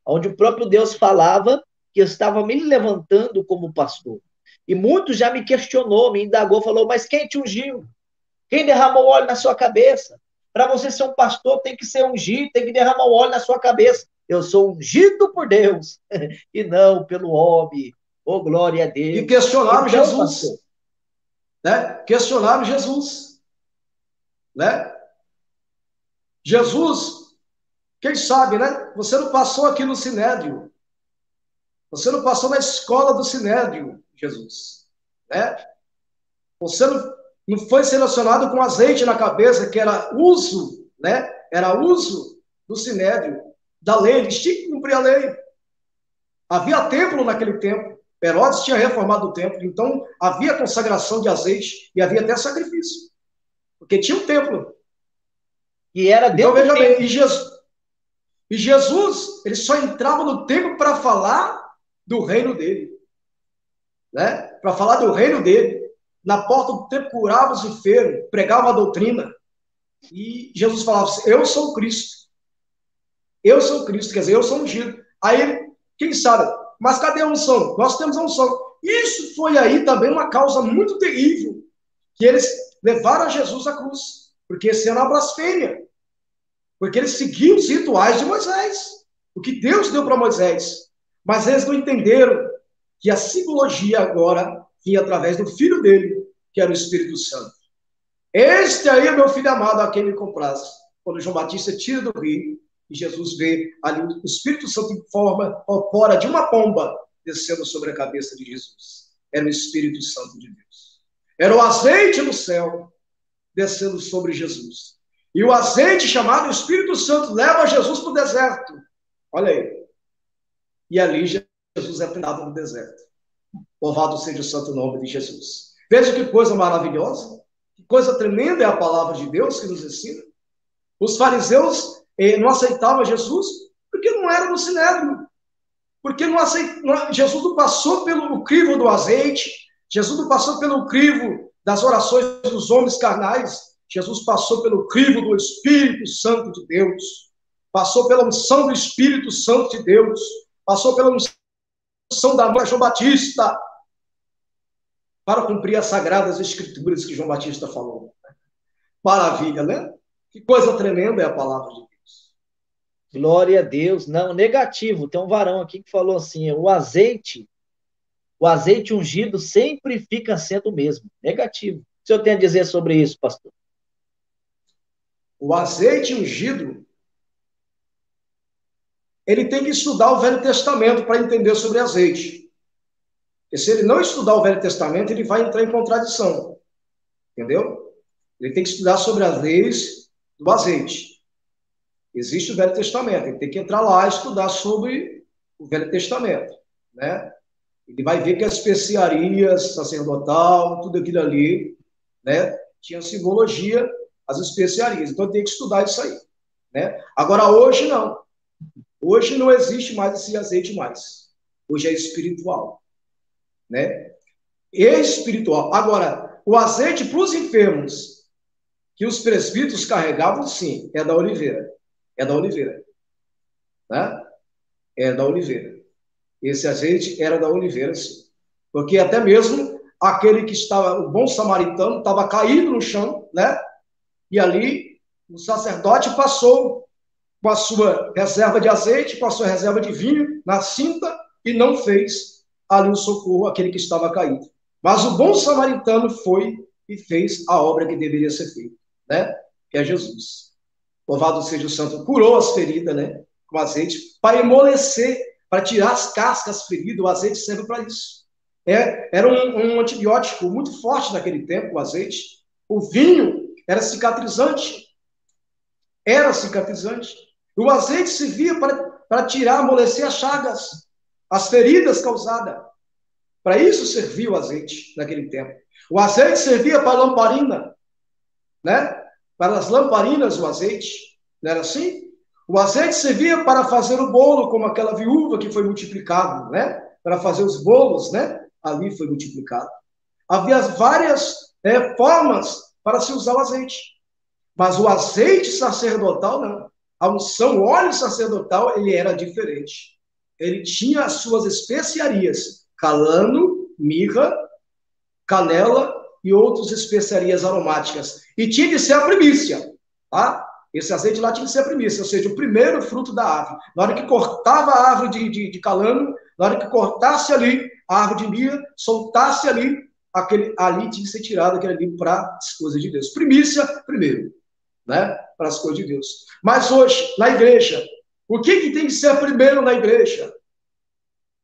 onde o próprio Deus falava que eu estava me levantando como pastor. E muitos já me questionou, me indagou, falou, mas quem te ungiu? Quem derramou óleo na sua cabeça? Para você ser um pastor, tem que ser ungido, tem que derramar o óleo na sua cabeça. Eu sou ungido por Deus e não pelo homem. Oh, glória a E Deus. questionaram Então, pastor, Jesus, né? Questionaram Jesus, né? Jesus, quem sabe, né? Você não passou aqui no Sinédrio, você não passou na escola do Sinédrio, Jesus, né? Você não foi selecionado com azeite na cabeça, que era uso, né? Era uso do Sinédrio, da lei, eles tinham que cumprir a lei. Havia templo naquele tempo, Herodes tinha reformado o templo, então havia consagração de azeite e havia até sacrifício, porque tinha um templo. que era Então dentro do veja bem, tempo. Jesus, ele só entrava no templo para falar do reino dele, né? Para falar do reino dele. Na porta do templo curava os enfermos, pregava a doutrina. E Jesus falava assim, eu sou o Cristo. Eu sou o Cristo, quer dizer, eu sou ungido. Aí, quem sabe, mas cadê a unção? Nós temos a unção. Isso foi aí também uma causa muito terrível, que eles levaram Jesus à cruz, porque isso era uma blasfêmia, porque eles seguiam os rituais de Moisés, o que Deus deu para Moisés, mas eles não entenderam que a simbologia agora vinha através do filho dele, que era o Espírito Santo. Este aí é meu filho amado, a quem me compraz. Quando João Batista tira do rio, e Jesus vê ali o Espírito Santo em forma corpórea de uma pomba descendo sobre a cabeça de Jesus. Era o Espírito Santo de Deus. Era o azeite no céu descendo sobre Jesus. E o azeite chamado Espírito Santo leva Jesus para o deserto. Olha aí. E ali Jesus é tentado no deserto. Louvado seja o santo nome de Jesus. Veja que coisa maravilhosa. Que coisa tremenda é a palavra de Deus que nos ensina. Os fariseus não aceitavam Jesus porque não era no sinédrio. Porque Jesus não passou pelo crivo do azeite. Jesus não passou pelo crivo das orações dos homens carnais. Jesus passou pelo crivo do Espírito Santo de Deus. Passou pela unção do Espírito Santo de Deus. Passou pela unção da mãe João Batista. Para cumprir as sagradas escrituras que João Batista falou. Maravilha, né? Que coisa tremenda é a palavra de Deus. Glória a Deus. Não, negativo. Tem um varão aqui que falou assim: o azeite ungido sempre fica sendo o mesmo. Negativo. O que o senhor tem a dizer sobre isso, pastor? O azeite ungido, ele tem que estudar o Velho Testamento para entender sobre azeite. Porque se ele não estudar o Velho Testamento, ele vai entrar em contradição. Entendeu? Ele tem que estudar sobre as leis do azeite. Existe o Velho Testamento, ele tem que entrar lá e estudar sobre o Velho Testamento, né? Ele vai ver que as especiarias sacerdotal, tudo aquilo ali, né? Tinha simbologia, as especiarias. Então tem que estudar isso aí, né? Agora hoje não. Hoje não existe mais esse azeite mais. Hoje é espiritual, né? Espiritual. Agora, o azeite para os enfermos que os presbíteros carregavam, sim, é da oliveira. É da oliveira, né? É da oliveira. Esse azeite era da oliveira, sim. Porque até mesmo aquele que estava, o bom samaritano, estava caído no chão, né? E ali o sacerdote passou com a sua reserva de azeite, com a sua reserva de vinho na cinta e não fez ali o socorro àquele que estava caído. Mas o bom samaritano foi e fez a obra que deveria ser feita, né? Que é Jesus. Louvado seja o santo, curou as feridas, né? Com azeite, para amolecer, para tirar as cascas feridas, o azeite serve para isso. Era um antibiótico muito forte naquele tempo, o azeite. O vinho era cicatrizante. O azeite servia para tirar, amolecer as chagas, as feridas causadas. Para isso servia o azeite naquele tempo. O azeite servia para a lamparina, né? Para as lamparinas, o azeite, não era assim? O azeite servia para fazer o bolo, como aquela viúva que foi multiplicado, né? Para fazer os bolos, né? Ali foi multiplicado. Havia várias formas para se usar o azeite. Mas o azeite sacerdotal, não. A unção, o óleo sacerdotal, ele era diferente. Ele tinha as suas especiarias, calano, mirra, canela e outras especiarias aromáticas. E tinha que ser a primícia, tá? Esse azeite lá tinha que ser a primícia, ou seja, o primeiro fruto da árvore. Na hora que cortava a árvore de calano, na hora que cortasse ali a árvore de mirra, soltasse ali, ali tinha que ser tirado aquele ali para as coisas de Deus. Primícia, primeiro, né? Para as coisas de Deus. Mas hoje, na igreja, o que tem que ser primeiro na igreja?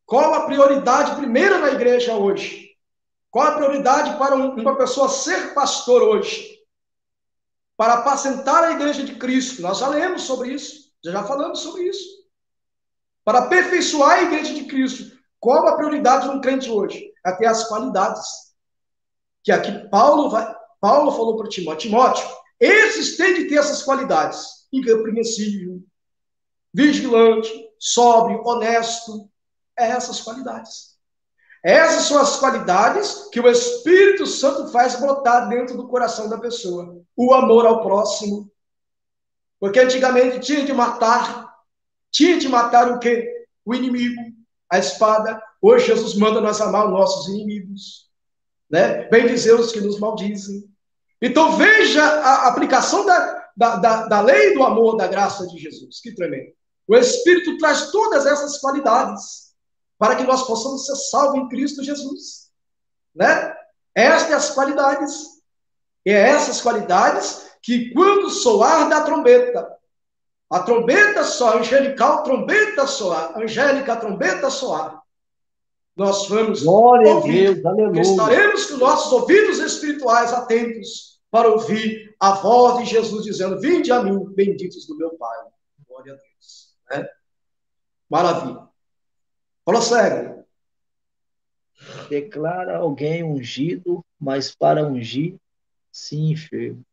Qual a prioridade primeira na igreja hoje? Qual a prioridade para uma pessoa ser pastor hoje? Para apacentar a igreja de Cristo. Nós já lemos sobre isso, já falamos sobre isso. Para aperfeiçoar a igreja de Cristo. Qual a prioridade de um crente hoje? É ter as qualidades. Que aqui Paulo falou para Timóteo, esses têm de ter essas qualidades. Irrepreensível, vigilante, sóbrio, honesto. Essas qualidades. Essas são as qualidades que o Espírito Santo faz brotar dentro do coração da pessoa. O amor ao próximo. Porque antigamente tinha de matar o quê? O inimigo, a espada. Hoje Jesus manda nós amar os nossos inimigos. Né? Bem dizer os que nos maldizem. Então veja a aplicação da lei do amor, da graça de Jesus. Que tremendo. O Espírito traz todas essas qualidades para que nós possamos ser salvos em Cristo Jesus. Né? Estas são as qualidades. E é essas qualidades que quando soar da trombeta, a trombeta soar, angelical, trombeta soar, angélica, trombeta soar, nós vamos Glória a ouvir. Deus, aleluia. Estaremos com nossos ouvidos espirituais atentos para ouvir a voz de Jesus dizendo, vinde a mim, benditos do meu Pai. Glória a Deus. Né? Maravilha. Prossegue. Declara alguém ungido, mas para ungir, sim, enfermo.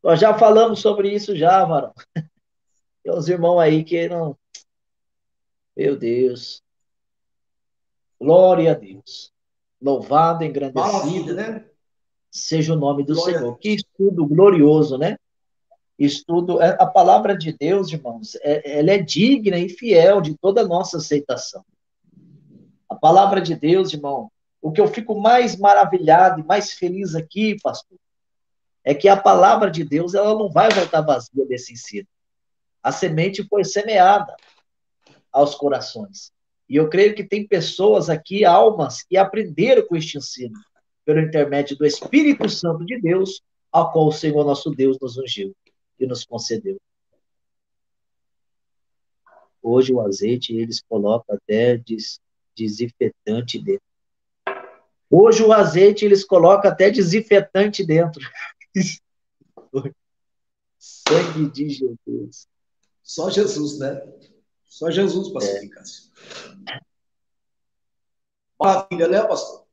Nós já falamos sobre isso já, varão. Tem uns irmãos aí que não... Meu Deus. Glória a Deus. Louvado, engrandecido, né? Seja o nome do Glória Senhor. Que estudo glorioso, né? Estudo, a palavra de Deus, irmãos, ela é digna e fiel de toda a nossa aceitação. A palavra de Deus, irmão, o que eu fico mais maravilhado e mais feliz aqui, pastor, é que a palavra de Deus, ela não vai voltar vazia desse ensino. A semente foi semeada aos corações. E eu creio que tem pessoas aqui, almas, que aprenderam com este ensino, pelo intermédio do Espírito Santo de Deus, ao qual o Senhor nosso Deus nos ungiu e nos concedeu. Hoje o azeite, eles colocam até desinfetante dentro. Hoje o azeite, eles colocam até desinfetante dentro. Sangue de Jesus. Só Jesus, né? Só Jesus para explicar. Maravilha, né, pastor?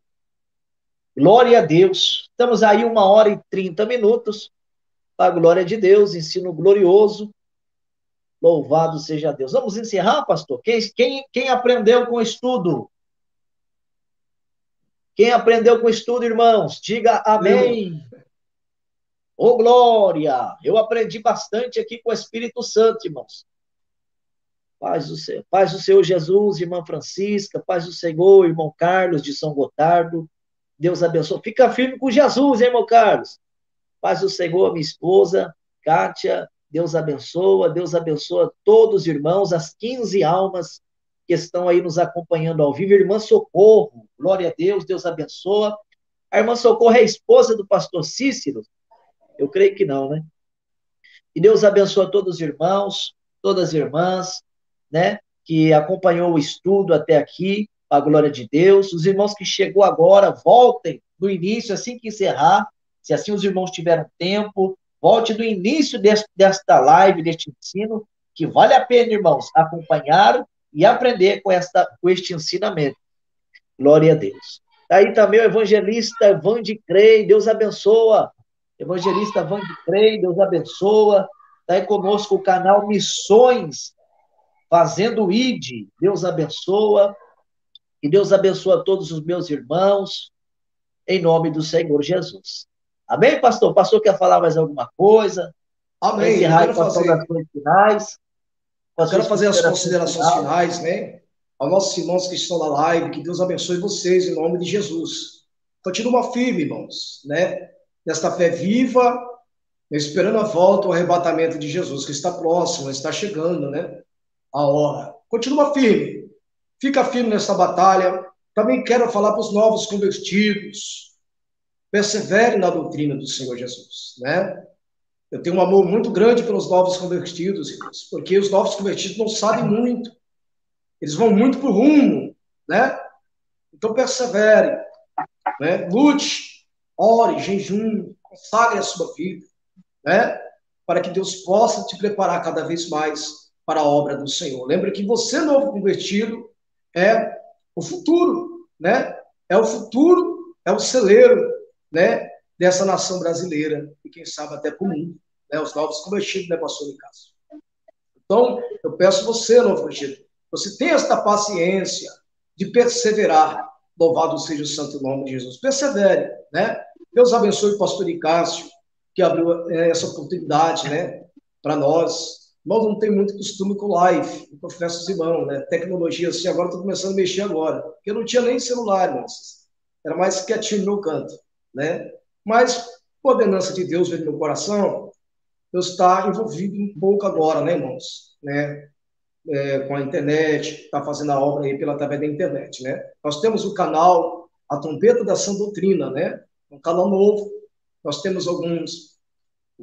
Glória a Deus. Estamos aí 1h30. Para a glória de Deus, ensino glorioso. Louvado seja Deus. Vamos encerrar, pastor? Quem aprendeu com o estudo? Quem aprendeu com o estudo, irmãos? Diga amém. Ô, glória! Eu aprendi bastante aqui com o Espírito Santo, irmãos. Paz do Senhor Jesus, irmã Francisca, paz do Senhor, irmão Carlos de São Gotardo. Deus abençoe. Fica firme com Jesus, irmão Carlos. Paz do Senhor, minha esposa, Kátia. Deus abençoa todos os irmãos, as 15 almas que estão aí nos acompanhando ao vivo. Irmã Socorro, glória a Deus, Deus abençoa. A irmã Socorro é a esposa do pastor Cícero? Eu creio que não, né? E Deus abençoa todos os irmãos, todas as irmãs, né? Que acompanhou o estudo até aqui, a glória de Deus. Os irmãos que chegou agora, voltem do início, assim que encerrar, se assim os irmãos tiveram tempo, volte do início desta live, deste ensino, que vale a pena, irmãos, acompanhar e aprender com este ensinamento. Glória a Deus. Aí também o evangelista Vande Crei, Deus abençoa. Evangelista Vande Crei, Deus abençoa. Está aí conosco o canal Missões, Fazendo ID. Deus abençoa. E Deus abençoa todos os meus irmãos, em nome do Senhor Jesus. Amém, pastor? O pastor quer falar mais alguma coisa? Amém. Eu quero fazer as considerações finais, né? Aos nossos irmãos que estão na live, que Deus abençoe vocês em nome de Jesus. Continua firme, irmãos, né? Nesta fé viva, esperando a volta, o arrebatamento de Jesus, que está próximo, está chegando, né? A hora. Continua firme. Fica firme nessa batalha. Também quero falar para os novos convertidos. Persevere na doutrina do Senhor Jesus, né? Eu tenho um amor muito grande pelos novos convertidos, irmãos, porque os novos convertidos não sabem muito. Eles vão muito por rumo, né? Então persevere, né? Lute, ore, jejum, consagre a sua vida, né? Para que Deus possa te preparar cada vez mais para a obra do Senhor. Lembre que você, novo convertido, é o futuro, né? É o futuro, é o celeiro, né? Dessa nação brasileira e quem sabe até para o mundo, né? Os novos convertidos, né, pastor Nicasso? Então, eu peço você, novo convertido, você tem esta paciência de perseverar. Louvado seja o santo nome de Jesus. Persevere, né? Deus abençoe o pastor Nicásio, que abriu essa oportunidade, né, para nós. Nós não temos muito costume com live, eu confesso aos irmãos, né? Tecnologia assim, agora estou começando a mexer agora. Porque eu não tinha nem celular, irmãos. Era mais quietinho no meu canto, né? Mas, por ordenança de Deus no meu coração, Deus está envolvido um pouco agora, né, irmãos? Né? Com a internet, está fazendo a obra aí através da internet, né? Nós temos o canal A Trombeta da Sã Doutrina, né? Um canal novo. Nós temos alguns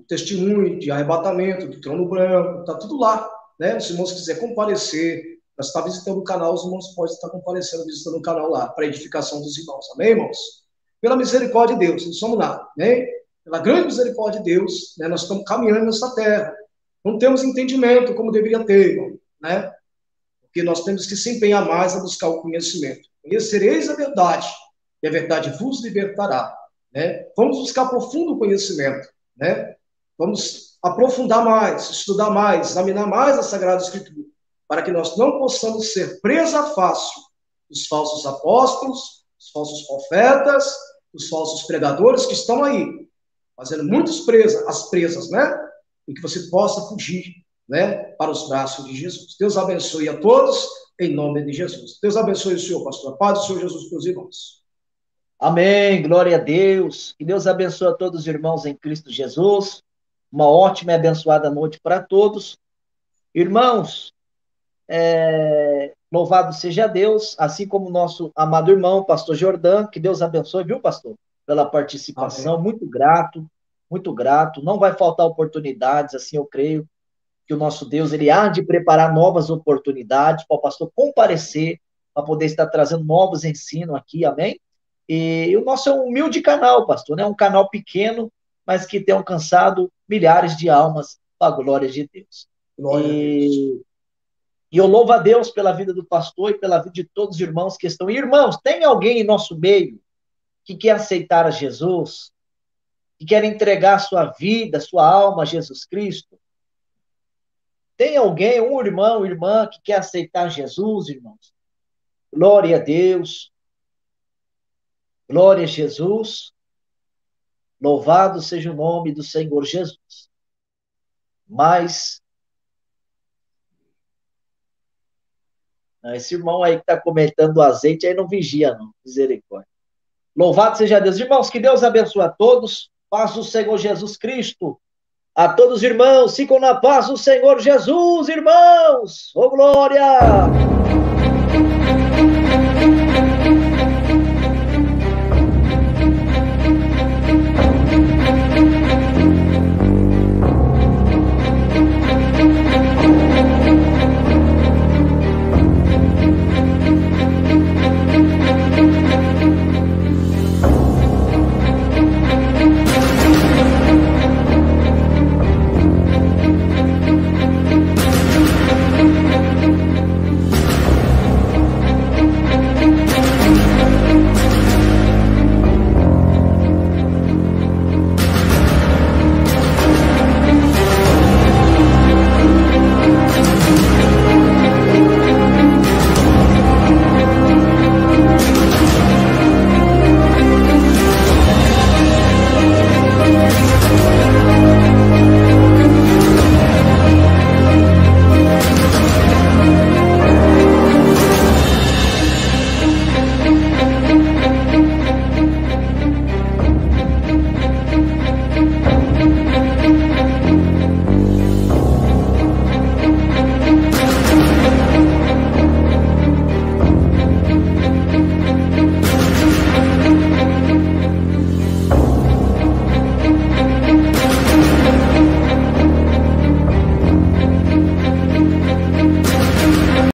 testemunhos de arrebatamento, do trono branco, está tudo lá, né? Se os irmãos quiserem comparecer, nós está visitando o canal, os irmãos podem estar comparecendo, visitando o canal lá, para edificação dos irmãos, amém, irmãos? Pela misericórdia de Deus, não somos nada, né? Pela grande misericórdia de Deus, né? Nós estamos caminhando nessa terra. Não temos entendimento como deveria ter, irmão, né? Porque nós temos que se empenhar mais a buscar o conhecimento. Conhecereis a verdade, e a verdade vos libertará, né? Vamos buscar profundo conhecimento, né? Vamos aprofundar mais, estudar mais, examinar mais a Sagrada Escritura, para que nós não possamos ser presa fácil dos falsos apóstolos, dos falsos profetas, dos falsos pregadores que estão aí, fazendo muitos as presas, né? E que você possa fugir, né, para os braços de Jesus. Deus abençoe a todos, em nome de Jesus. Deus abençoe o senhor, pastor. A paz do Senhor Jesus para os irmãos. Amém, glória a Deus. Que Deus abençoe a todos os irmãos em Cristo Jesus. Uma ótima e abençoada noite para todos. Irmãos, louvado seja Deus, assim como o nosso amado irmão, pastor Jordão, que Deus abençoe, viu, pastor? Pela participação, Amém. muito grato, muito grato. Não vai faltar oportunidades, assim eu creio que o nosso Deus, ele há de preparar novas oportunidades para o pastor comparecer, para poder estar trazendo novos ensinos aqui, amém? E o nosso é um humilde canal, pastor, né? Um canal pequeno, mas que tem alcançado milhares de almas para a glória de Deus. Glória a Deus. E eu louvo a Deus pela vida do pastor e pela vida de todos os irmãos que estão. Irmãos, tem alguém em nosso meio que quer aceitar a Jesus, que quer entregar sua vida, sua alma a Jesus Cristo? Tem alguém, um irmão, irmã, que quer aceitar Jesus, irmãos? Glória a Deus. Glória a Jesus. Louvado seja o nome do Senhor Jesus. Mas esse irmão aí que está comentando o azeite, aí não vigia, não. Misericórdia. Louvado seja Deus. Irmãos, que Deus abençoe a todos. Paz do Senhor Jesus Cristo. A todos os irmãos, ficam na paz do Senhor Jesus, irmãos. Ô, glória!